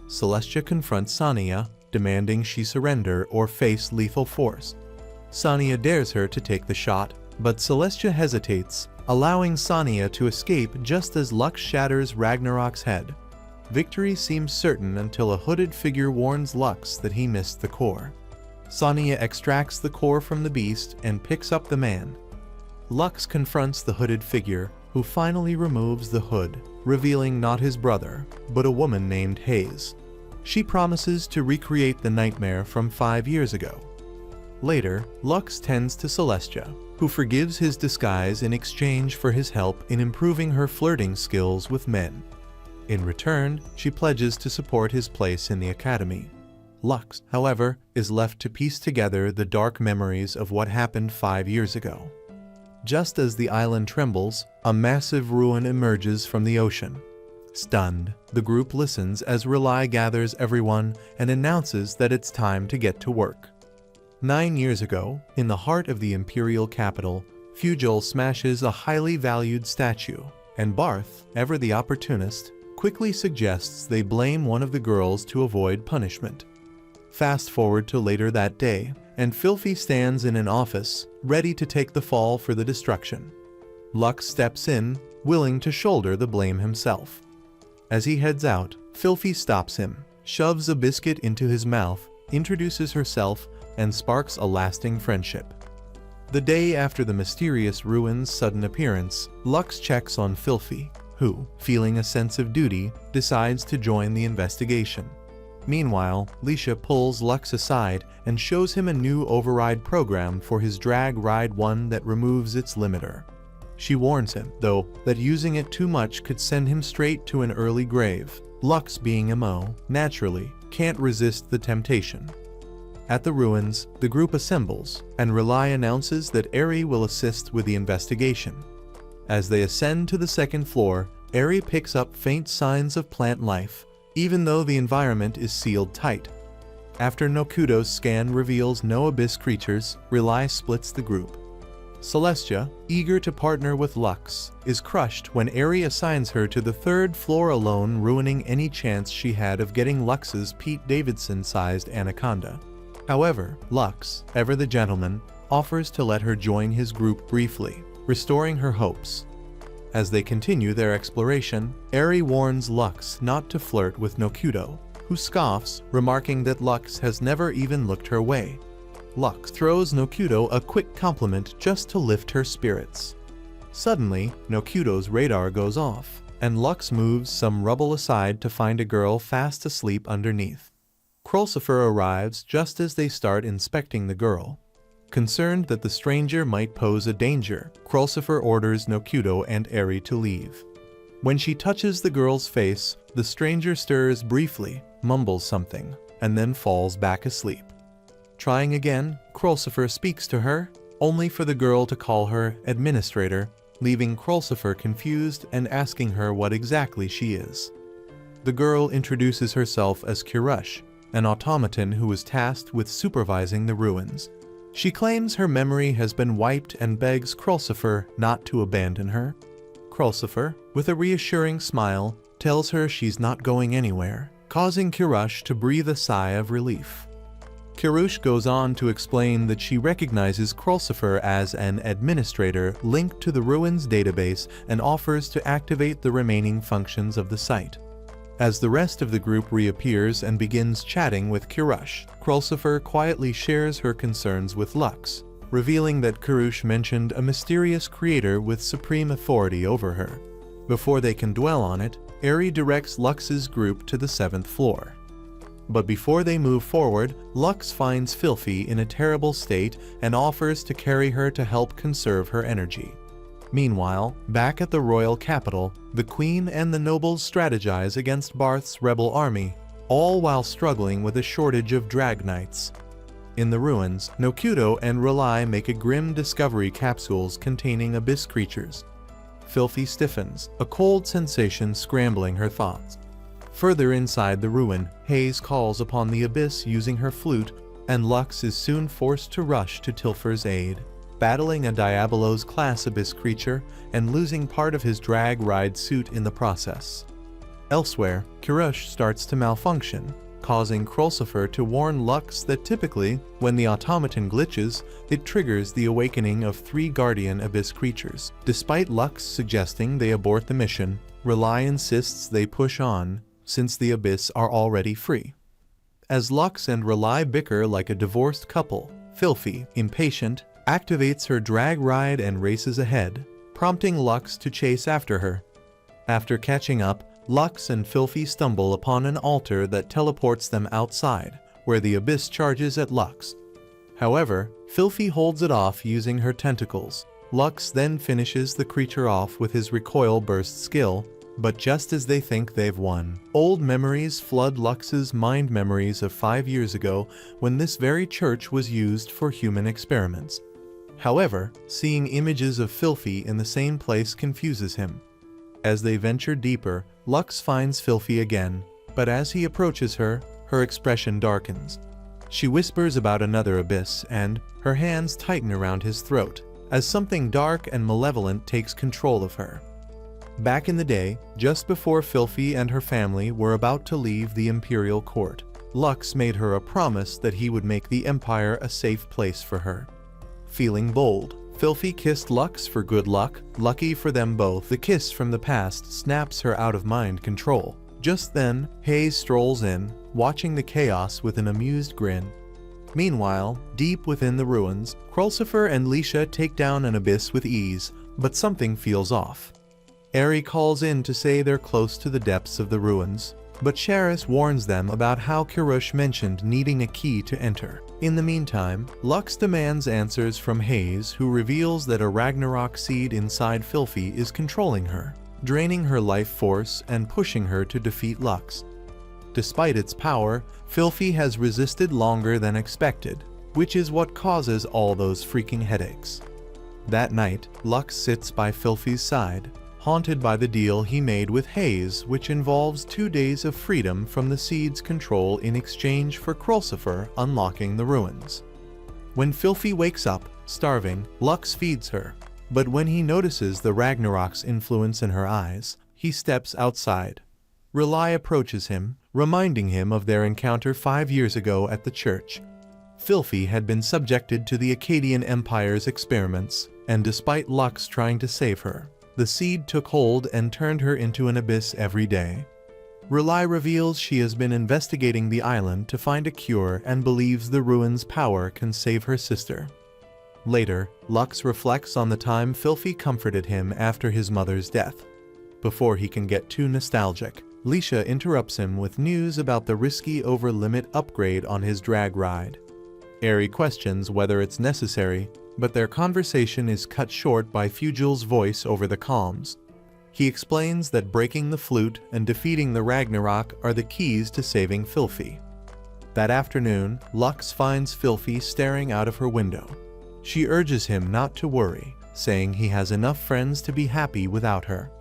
Celestia confronts Sonia, demanding she surrender or face lethal force. Sonia dares her to take the shot, but Celestia hesitates, allowing Sonia to escape just as Lux shatters Ragnarok's head. Victory seems certain until a hooded figure warns Lux that he missed the core. Sonia extracts the core from the beast and picks up the man. Lux confronts the hooded figure, who finally removes the hood, revealing not his brother, but a woman named Hayes. She promises to recreate the nightmare from 5 years ago. Later, Lux tends to Celestia, who forgives his disguise in exchange for his help in improving her flirting skills with men. In return, she pledges to support his place in the academy. Lux, however, is left to piece together the dark memories of what happened 5 years ago. Just as the island trembles, a massive ruin emerges from the ocean. Stunned, the group listens as Rizz gathers everyone and announces that it's time to get to work. 9 years ago, in the heart of the imperial capital, Fugel smashes a highly valued statue, and Barth, ever the opportunist, quickly suggests they blame one of the girls to avoid punishment. Fast forward to later that day, and Filthy stands in an office, ready to take the fall for the destruction. Lux steps in, willing to shoulder the blame himself. As he heads out, Filthy stops him, shoves a biscuit into his mouth, introduces herself, and sparks a lasting friendship. The day after the mysterious ruin's sudden appearance, Lux checks on Filthy, who, feeling a sense of duty, decides to join the investigation. Meanwhile, Leisha pulls Lux aside and shows him a new override program for his drag ride, one that removes its limiter. She warns him, though, that using it too much could send him straight to an early grave. Lux, being a Mo, naturally can't resist the temptation. At the ruins, the group assembles, and Rizz announces that Eri will assist with the investigation. As they ascend to the second floor, Eri picks up faint signs of plant life, even though the environment is sealed tight. After Nokudo's scan reveals no abyss creatures, Rizz splits the group. Celestia, eager to partner with Lux, is crushed when Eri assigns her to the third floor alone, ruining any chance she had of getting Lux's Pete Davidson-sized anaconda. However, Lux, ever the gentleman, offers to let her join his group briefly, restoring her hopes. As they continue their exploration, Eri warns Lux not to flirt with Nokudo, who scoffs, remarking that Lux has never even looked her way. Lux throws Nokudo a quick compliment just to lift her spirits. Suddenly, Nokudo's radar goes off, and Lux moves some rubble aside to find a girl fast asleep underneath. Krulsifer arrives just as they start inspecting the girl. Concerned that the stranger might pose a danger, Krulsifer orders Nokudo and Eri to leave. When she touches the girl's face, the stranger stirs briefly, mumbles something, and then falls back asleep. Trying again, Krulsifer speaks to her, only for the girl to call her administrator, leaving Krulsifer confused and asking her what exactly she is. The girl introduces herself as Kirush, an automaton who was tasked with supervising the ruins. She claims her memory has been wiped and begs Krulsifer not to abandon her. Krulsifer, with a reassuring smile, tells her she's not going anywhere, causing Kirush to breathe a sigh of relief. Kirush goes on to explain that she recognizes Krulsifer as an administrator linked to the ruins database and offers to activate the remaining functions of the site. As the rest of the group reappears and begins chatting with Kirush, Krulsifer quietly shares her concerns with Lux, revealing that Kirush mentioned a mysterious creator with supreme authority over her. Before they can dwell on it, Eri directs Lux's group to the 7th floor. But before they move forward, Lux finds Filthy in a terrible state and offers to carry her to help conserve her energy. Meanwhile, back at the royal capital, the queen and the nobles strategize against Barth's rebel army, all while struggling with a shortage of drag knights. In the ruins, Nokudo and Rizz make a grim discovery capsules containing abyss creatures. Filthy stiffens, a cold sensation scrambling her thoughts. Further inside the ruin, Hayes calls upon the abyss using her flute, and Lux is soon forced to rush to Tilfer's aid, battling a Diabolos-class abyss creature and losing part of his drag ride suit in the process. Elsewhere, Kirush starts to malfunction, causing Krulsifer to warn Lux that typically, when the automaton glitches, it triggers the awakening of 3 guardian abyss creatures. Despite Lux suggesting they abort the mission, Rizz insists they push on, since the abyss are already free. As Lux and Rely bicker like a divorced couple, Filthy, impatient, activates her drag ride and races ahead, prompting Lux to chase after her. After catching up, Lux and Filthy stumble upon an altar that teleports them outside, where the abyss charges at Lux. However, Filthy holds it off using her tentacles. Lux then finishes the creature off with his recoil burst skill, but just as they think they've won, old memories flood Lux's mind, memories of 5 years ago when this very church was used for human experiments. However, seeing images of Filthy in the same place confuses him. As they venture deeper, Lux finds Filthy again, but as he approaches her, her expression darkens. She whispers about another abyss and her hands tighten around his throat, as something dark and malevolent takes control of her. Back in the day, just before Filthy and her family were about to leave the Imperial Court, Lux made her a promise that he would make the Empire a safe place for her. Feeling bold, Filthy kissed Lux for good luck. Lucky for them both, the kiss from the past snaps her out of mind control. Just then, Hayes strolls in, watching the chaos with an amused grin. Meanwhile, deep within the ruins, Krulsifer and Lisha take down an abyss with ease, but something feels off. Eri calls in to say they're close to the depths of the ruins, but Charis warns them about how Kirush mentioned needing a key to enter. In the meantime, Lux demands answers from Hayes, who reveals that a Ragnarok seed inside Filthy is controlling her, draining her life force and pushing her to defeat Lux. Despite its power, Filthy has resisted longer than expected, which is what causes all those freaking headaches. That night, Lux sits by Filthy's side, haunted by the deal he made with Hayes, which involves 2 days of freedom from the seed's control in exchange for Krulsifer unlocking the ruins. When Filthy wakes up, starving, Lux feeds her, but when he notices the Ragnarok's influence in her eyes, he steps outside. Rely approaches him, reminding him of their encounter 5 years ago at the church. Filthy had been subjected to the Akkadian Empire's experiments, and despite Lux trying to save her, the seed took hold and turned her into an abyss every day. Rely reveals she has been investigating the island to find a cure and believes the ruins' power can save her sister. Later, Lux reflects on the time Filthy comforted him after his mother's death. Before he can get too nostalgic, Lisha interrupts him with news about the risky over-limit upgrade on his drag ride. Eri questions whether it's necessary, but their conversation is cut short by Fugel's voice over the comms. He explains that breaking the flute and defeating the Ragnarok are the keys to saving Filthy. That afternoon, Lux finds Filthy staring out of her window. She urges him not to worry, saying he has enough friends to be happy without her.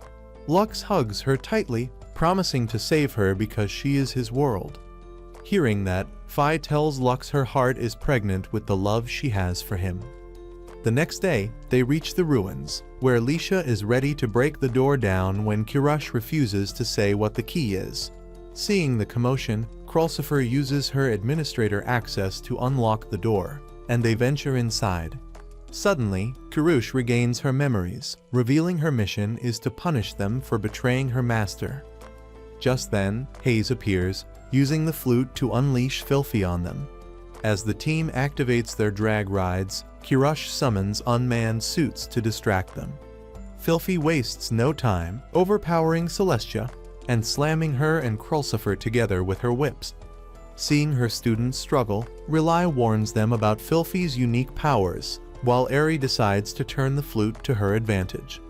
Lux hugs her tightly, promising to save her because she is his world. Hearing that, Fi tells Lux her heart is pregnant with the love she has for him. The next day, they reach the ruins, where Lisha is ready to break the door down when Kirush refuses to say what the key is. Seeing the commotion, Krulsifer uses her administrator access to unlock the door, and they venture inside. Suddenly, Kirush regains her memories, revealing her mission is to punish them for betraying her master. Just then, Hayes appears, using the flute to unleash Filthy on them. As the team activates their drag rides, Kirush summons unmanned suits to distract them. Filthy wastes no time, overpowering Celestia and slamming her and Krulsifer together with her whips. Seeing her students struggle, Rely warns them about Filthy's unique powers, while Eri decides to turn the flute to her advantage.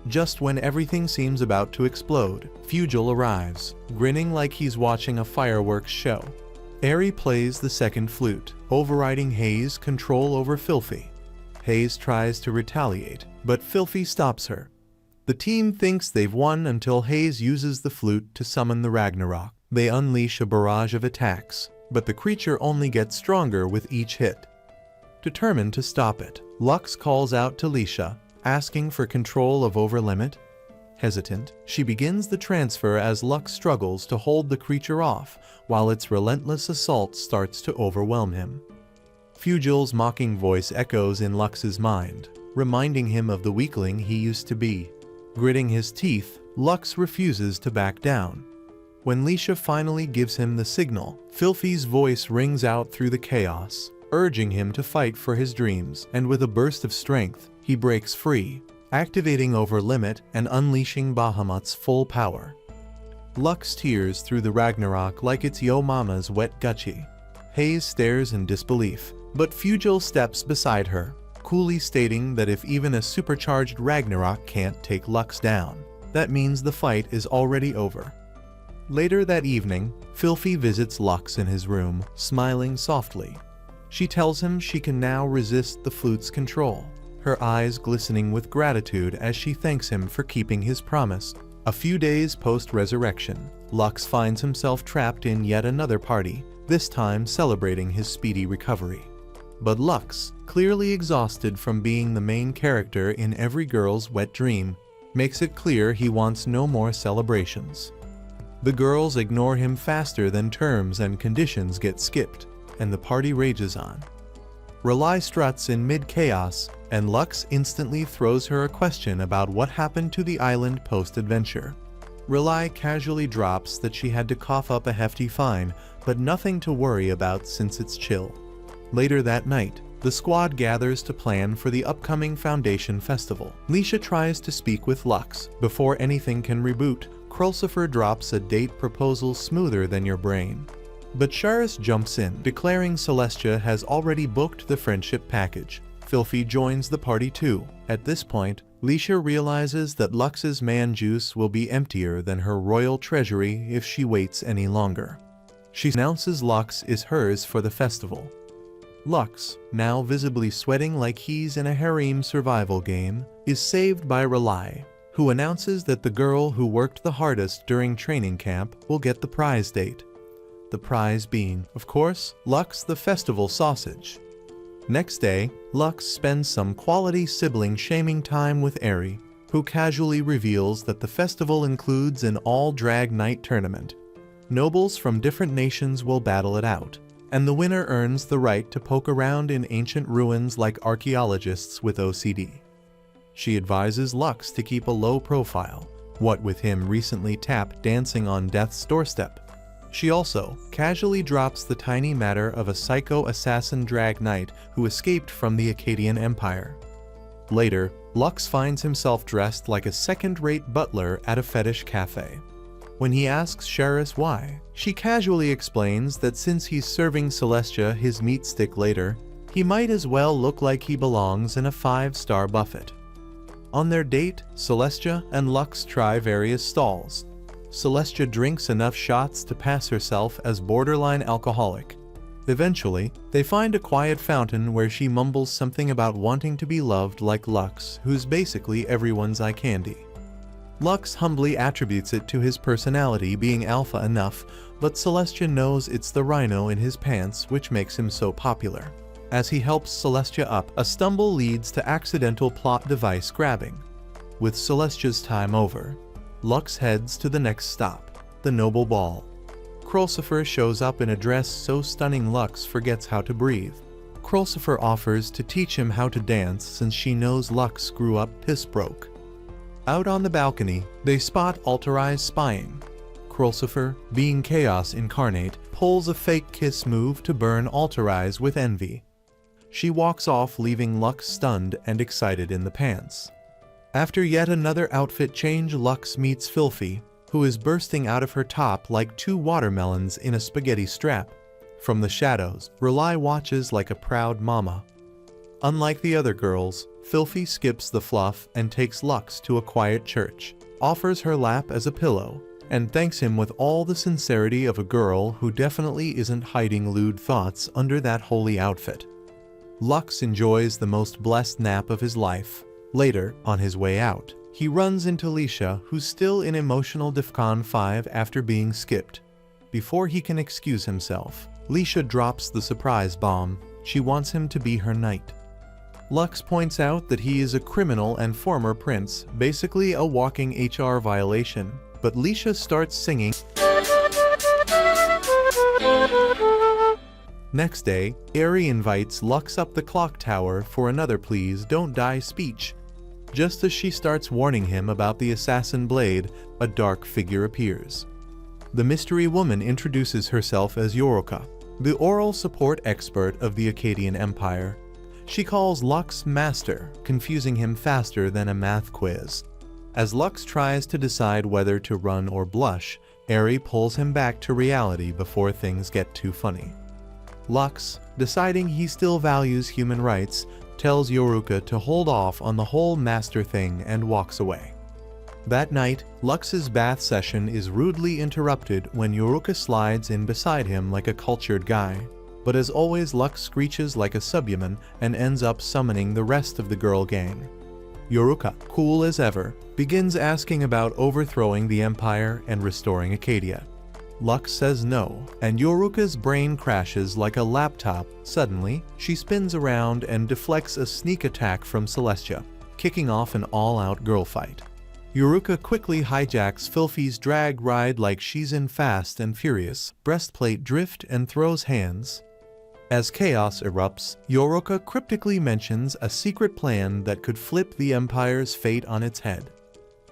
Just when everything seems about to explode, Fugel arrives, grinning like he's watching a fireworks show. Eri plays the second flute, overriding Hayes' control over Filthy. Hayes tries to retaliate, but Filthy stops her. The team thinks they've won until Hayes uses the flute to summon the Ragnarok. They unleash a barrage of attacks, but the creature only gets stronger with each hit. Determined to stop it, Lux calls out to Lisha, asking for control of Overlimit. Hesitant, she begins the transfer as Lux struggles to hold the creature off, while its relentless assault starts to overwhelm him. Fugel's mocking voice echoes in Lux's mind, reminding him of the weakling he used to be. Gritting his teeth, Lux refuses to back down. When Lisha finally gives him the signal, Filthy's voice rings out through the chaos, urging him to fight for his dreams, and with a burst of strength, he breaks free, activating Over Limit and unleashing Bahamut's full power. Lux tears through the Ragnarok like it's Yo Mama's wet Gucci. Hayes stares in disbelief, but Fugil steps beside her, coolly stating that if even a supercharged Ragnarok can't take Lux down, that means the fight is already over. Later that evening, Filthy visits Lux in his room, smiling softly. She tells him she can now resist the flute's control, her eyes glistening with gratitude as she thanks him for keeping his promise. A few days post-resurrection, Lux finds himself trapped in yet another party, this time celebrating his speedy recovery. But Lux, clearly exhausted from being the main character in every girl's wet dream, makes it clear he wants no more celebrations. The girls ignore him faster than terms and conditions get skipped, and the party rages on. Rely struts in mid-chaos, and Lux instantly throws her a question about what happened to the island post-adventure. Rely casually drops that she had to cough up a hefty fine, but nothing to worry about since it's chill. Later that night, the squad gathers to plan for the upcoming Foundation Festival. Lisha tries to speak with Lux. Before anything can reboot, Krulsifer drops a date proposal smoother than your brain. But Charis jumps in, declaring Celestia has already booked the friendship package. Filthy joins the party too. At this point, Lisha realizes that Lux's man juice will be emptier than her royal treasury if she waits any longer. She announces Lux is hers for the festival. Lux, now visibly sweating like he's in a harem survival game, is saved by Rely, who announces that the girl who worked the hardest during training camp will get the prize date. The prize being, of course, Lux the festival sausage. Next day, Lux spends some quality sibling shaming time with Eri, who casually reveals that the festival includes an all-drag night tournament. Nobles from different nations will battle it out, and the winner earns the right to poke around in ancient ruins like archaeologists with OCD. She advises Lux to keep a low profile, what with him recently tap dancing on death's doorstep. She also casually drops the tiny matter of a psycho assassin drag knight who escaped from the Akkadian Empire. Later, Lux finds himself dressed like a second-rate butler at a fetish cafe. When he asks Charis why, she casually explains that since he's serving Celestia his meat stick later, he might as well look like he belongs in a 5-star buffet. On their date, Celestia and Lux try various stalls. Celestia drinks enough shots to pass herself as borderline alcoholic. Eventually, they find a quiet fountain where she mumbles something about wanting to be loved like Lux, who's basically everyone's eye candy. Lux humbly attributes it to his personality being alpha enough, but Celestia knows it's the rhino in his pants which makes him so popular. As he helps Celestia up, a stumble leads to accidental plot device grabbing. With Celestia's time over, Lux heads to the next stop, the Noble Ball. Krulsifer shows up in a dress so stunning Lux forgets how to breathe. Krulsifer offers to teach him how to dance since she knows Lux grew up piss broke. Out on the balcony, they spot Altairai's spying. Krulsifer, being chaos incarnate, pulls a fake kiss move to burn Altairai's with envy. She walks off, leaving Lux stunned and excited in the pants. After yet another outfit change, Lux meets Filthy, who is bursting out of her top like 2 watermelons in a spaghetti strap. From the shadows, Rely watches like a proud mama. Unlike the other girls, Filthy skips the fluff and takes Lux to a quiet church, offers her lap as a pillow, and thanks him with all the sincerity of a girl who definitely isn't hiding lewd thoughts under that holy outfit. Lux enjoys the most blessed nap of his life. Later, on his way out, he runs into Lisha, who's still in emotional DEFCON 5 after being skipped. Before he can excuse himself, Lisha drops the surprise bomb. She wants him to be her knight. Lux points out that he is a criminal and former prince, basically a walking HR violation, but Lisha starts singing. Next day, Eri invites Lux up the clock tower for another please don't die speech. Just as she starts warning him about the assassin blade, a dark figure appears. the mystery woman introduces herself as Yoroka, the oral support expert of the Akkadian Empire. She calls Lux Master, confusing him faster than a math quiz. As Lux tries to decide whether to run or blush, Eri pulls him back to reality before things get too funny. Lux, deciding he still values human rights, tells Yoruka to hold off on the whole master thing and walks away. That night, Lux's bath session is rudely interrupted when Yoruka slides in beside him like a cultured guy. But as always, Lux screeches like a subhuman and ends up summoning the rest of the girl gang. Yoruka, cool as ever, begins asking about overthrowing the empire and restoring Akkadia. Lux says no, and Yoruka's brain crashes like a laptop. Suddenly, she spins around and deflects a sneak attack from Celestia, kicking off an all-out girl fight. Yoruka quickly hijacks Filthy's drag ride like she's in Fast and Furious, breastplate drift and throws hands. As chaos erupts, Yoruka cryptically mentions a secret plan that could flip the Empire's fate on its head.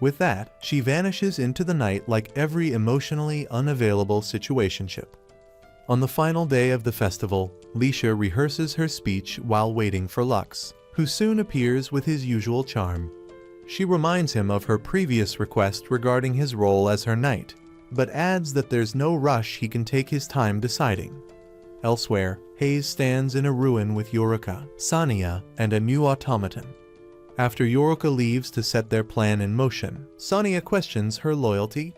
With that, she vanishes into the night like every emotionally unavailable situationship. On the final day of the festival, Lisha rehearses her speech while waiting for Lux, who soon appears with his usual charm. She reminds him of her previous request regarding his role as her knight, but adds that there's no rush, he can take his time deciding. Elsewhere, Hayes stands in a ruin with Yoruka, Sania, and a new automaton. After Yoruka leaves to set their plan in motion, Sania questions her loyalty.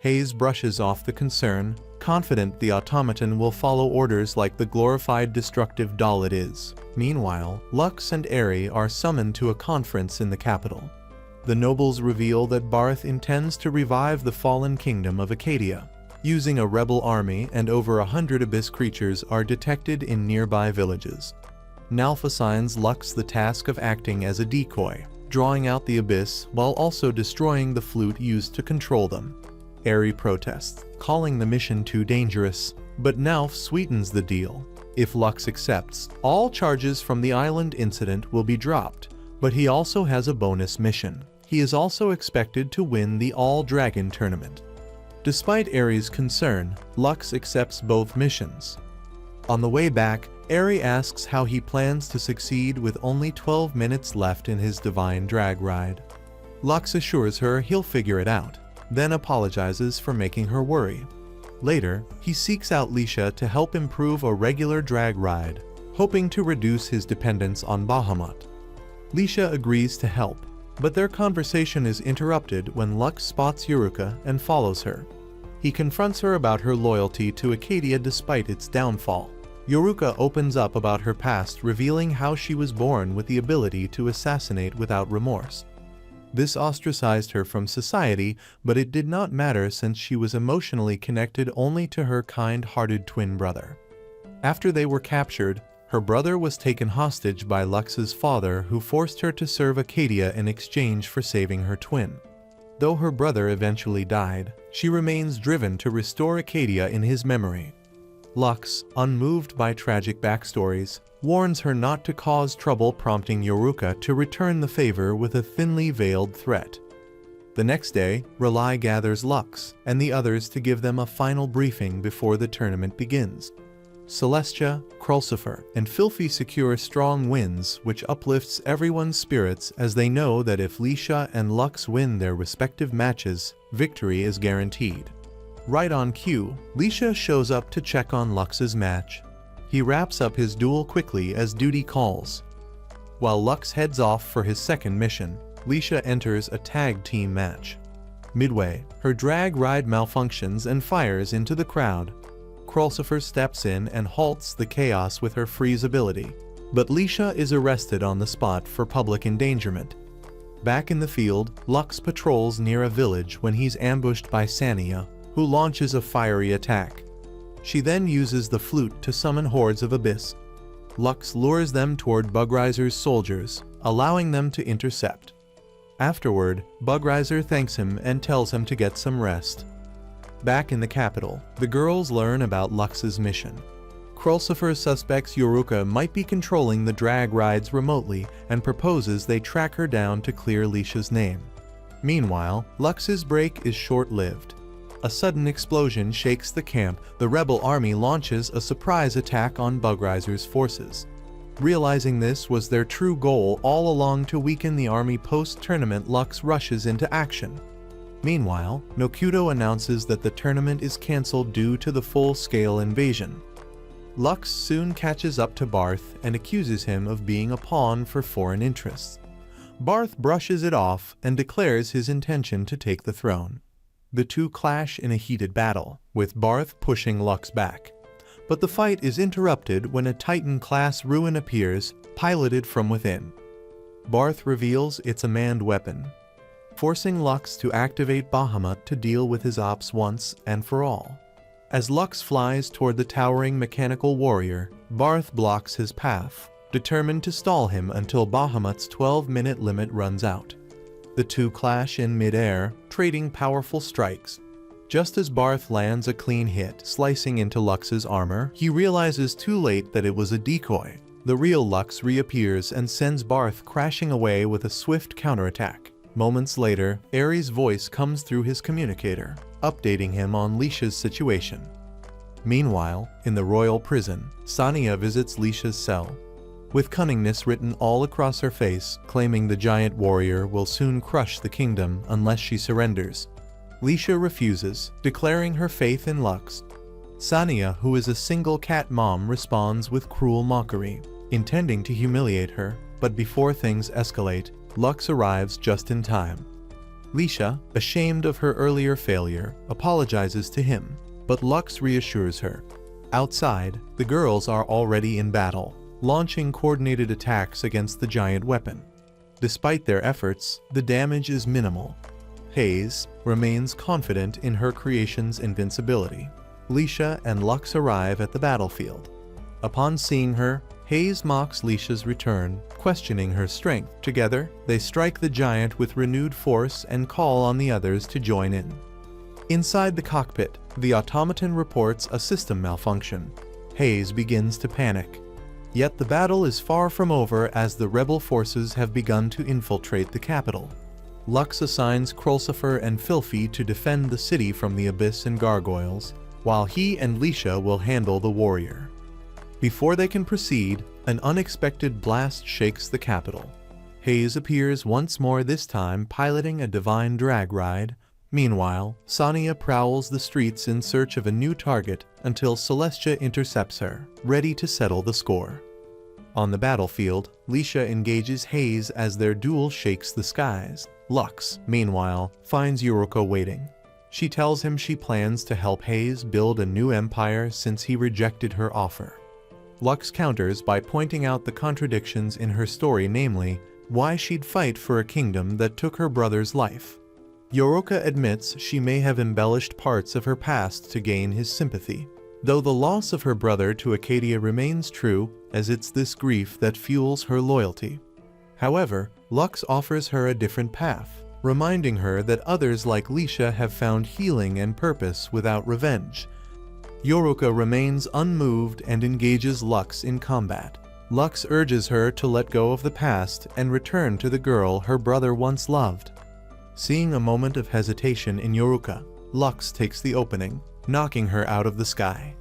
Hayes brushes off the concern, confident the automaton will follow orders like the glorified destructive doll it is. Meanwhile, Lux and Eri are summoned to a conference in the capital. The nobles reveal that Barth intends to revive the fallen kingdom of Akkadia. Using a rebel army, and over 100 abyss creatures are detected in nearby villages. Nalf assigns Lux the task of acting as a decoy, drawing out the abyss while also destroying the flute used to control them. Eri protests, calling the mission too dangerous, but Nalf sweetens the deal. If Lux accepts, all charges from the island incident will be dropped, but he also has a bonus mission. He is also expected to win the All-Dragon tournament. Despite Eri's concern, Lux accepts both missions. On the way back, Eri asks how he plans to succeed with only 12 minutes left in his divine drag ride. Lux assures her he'll figure it out, then apologizes for making her worry. Later, he seeks out Lisha to help improve a regular drag ride, hoping to reduce his dependence on Bahamut. Lisha agrees to help, but their conversation is interrupted when Lux spots Yoruka and follows her. He confronts her about her loyalty to Akkadia despite its downfall. Yoruka opens up about her past, revealing how she was born with the ability to assassinate without remorse. This ostracized her from society, but it did not matter since she was emotionally connected only to her kind-hearted twin brother. After they were captured, her brother was taken hostage by Lux's father, who forced her to serve Akkadia in exchange for saving her twin. Though her brother eventually died, she remains driven to restore Akkadia in his memory. Lux, unmoved by tragic backstories, warns her not to cause trouble, prompting Yoruka to return the favor with a thinly veiled threat. The next day, R'lyeh gathers Lux and the others to give them a final briefing before the tournament begins. Celestia, Krulsifer, and Filthy secure strong wins, which uplifts everyone's spirits as they know that if Lisha and Lux win their respective matches, victory is guaranteed. Right on cue, Lisha shows up to check on Lux's match. He wraps up his duel quickly as duty calls. While Lux heads off for his second mission, Lisha enters a tag team match. Midway, her drag ride malfunctions and fires into the crowd. Krulsifer steps in and halts the chaos with her freeze ability, but Lisha is arrested on the spot for public endangerment. Back in the field, Lux patrols near a village when he's ambushed by Sania, who launches a fiery attack. She then uses the flute to summon hordes of abyss. Lux lures them toward Bugriser's soldiers, allowing them to intercept. Afterward, Bugriser thanks him and tells him to get some rest. Back in the capital, the girls learn about Lux's mission. Krulsifer suspects Yoruka might be controlling the drag rides remotely and proposes they track her down to clear Lisha's name. Meanwhile, Lux's break is short-lived. A sudden explosion shakes the camp. The rebel army launches a surprise attack on Bugriser's forces. Realizing this was their true goal all along to weaken the army post-tournament, Lux rushes into action. Meanwhile, Nokuto announces that the tournament is cancelled due to the full-scale invasion. Lux soon catches up to Barth and accuses him of being a pawn for foreign interests. Barth brushes it off and declares his intention to take the throne. The two clash in a heated battle, with Barth pushing Lux back. But the fight is interrupted when a Titan-class ruin appears, piloted from within. Barth reveals it's a manned weapon, forcing Lux to activate Bahamut to deal with his ops once and for all. As Lux flies toward the towering mechanical warrior, Barth blocks his path, determined to stall him until Bahamut's 12-minute limit runs out. The two clash in mid-air, trading powerful strikes. Just as Barth lands a clean hit, slicing into Lux's armor, he realizes too late that it was a decoy. The real Lux reappears and sends Barth crashing away with a swift counterattack. Moments later, Ares' voice comes through his communicator, updating him on Lisha's situation. Meanwhile, in the royal prison, Sania visits Lisha's cell. With cunningness written all across her face, claiming the giant warrior will soon crush the kingdom unless she surrenders. Lisha refuses, declaring her faith in Lux. Sania, who is a single cat mom, responds with cruel mockery, intending to humiliate her, but before things escalate, Lux arrives just in time. Lisha, ashamed of her earlier failure, apologizes to him, but Lux reassures her. Outside, the girls are already in battle, launching coordinated attacks against the giant weapon. Despite their efforts, the damage is minimal. Hayes remains confident in her creation's invincibility. Lisha and Lux arrive at the battlefield. Upon seeing her, Hayes mocks Lisha's return, questioning her strength. Together, they strike the giant with renewed force and call on the others to join in. Inside the cockpit, the automaton reports a system malfunction. Hayes begins to panic. Yet the battle is far from over as the rebel forces have begun to infiltrate the capital. Lux assigns Krulsifer and Filthy to defend the city from the abyss and gargoyles, while he and Lisha will handle the warrior. Before they can proceed, an unexpected blast shakes the capital. Hayes appears once more, this time piloting a divine drag ride. Meanwhile, Sania prowls the streets in search of a new target until Celestia intercepts her, ready to settle the score. On the battlefield, Lisha engages Hayes as their duel shakes the skies. Lux, meanwhile, finds Yuruka waiting. She tells him she plans to help Hayes build a new empire since he rejected her offer. Lux counters by pointing out the contradictions in her story, namely, why she'd fight for a kingdom that took her brother's life. Yuruka admits she may have embellished parts of her past to gain his sympathy, though the loss of her brother to Acadia remains true, as it's this grief that fuels her loyalty. However, Lux offers her a different path, reminding her that others like Lisha have found healing and purpose without revenge. Yuruka remains unmoved and engages Lux in combat. Lux urges her to let go of the past and return to the girl her brother once loved. Seeing a moment of hesitation in Yuruka, Lux takes the opening, knocking her out of the sky.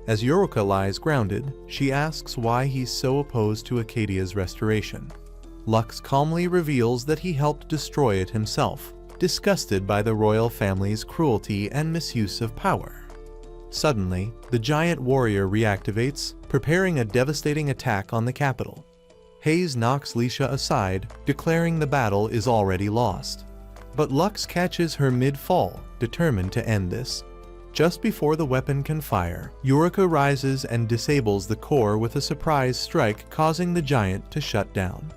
As Yuruka lies grounded, she asks why he's so opposed to Acadia's restoration. Lux calmly reveals that he helped destroy it himself, disgusted by the royal family's cruelty and misuse of power. Suddenly, the giant warrior reactivates, preparing a devastating attack on the capital. Hayes knocks Lisha aside, declaring the battle is already lost. But Lux catches her mid-fall, determined to end this. Just before the weapon can fire, Yuruka rises and disables the core with a surprise strike, causing the giant to shut down.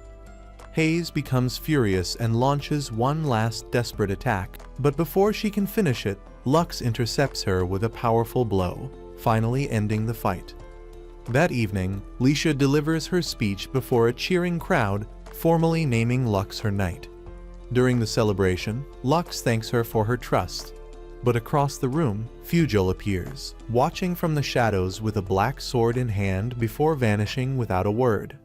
Hayes becomes furious and launches one last desperate attack, but before she can finish it, Lux intercepts her with a powerful blow, finally ending the fight. That evening, Lisha delivers her speech before a cheering crowd, formally naming Lux her knight. During the celebration, Lux thanks her for her trust. But across the room, Fugil appears, watching from the shadows with a black sword in hand before vanishing without a word.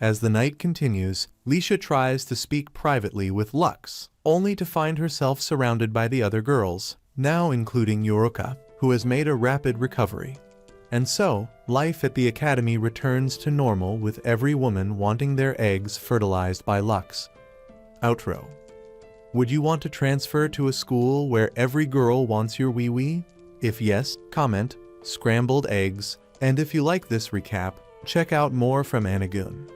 As the night continues, Lisha tries to speak privately with Lux, only to find herself surrounded by the other girls, now including Yuruka, who has made a rapid recovery. And so, life at the academy returns to normal with every woman wanting their eggs fertilized by Lux. Outro. Would you want to transfer to a school where every girl wants your wee-wee? If yes, comment, scrambled eggs, and if you like this recap, check out more from Anagoon.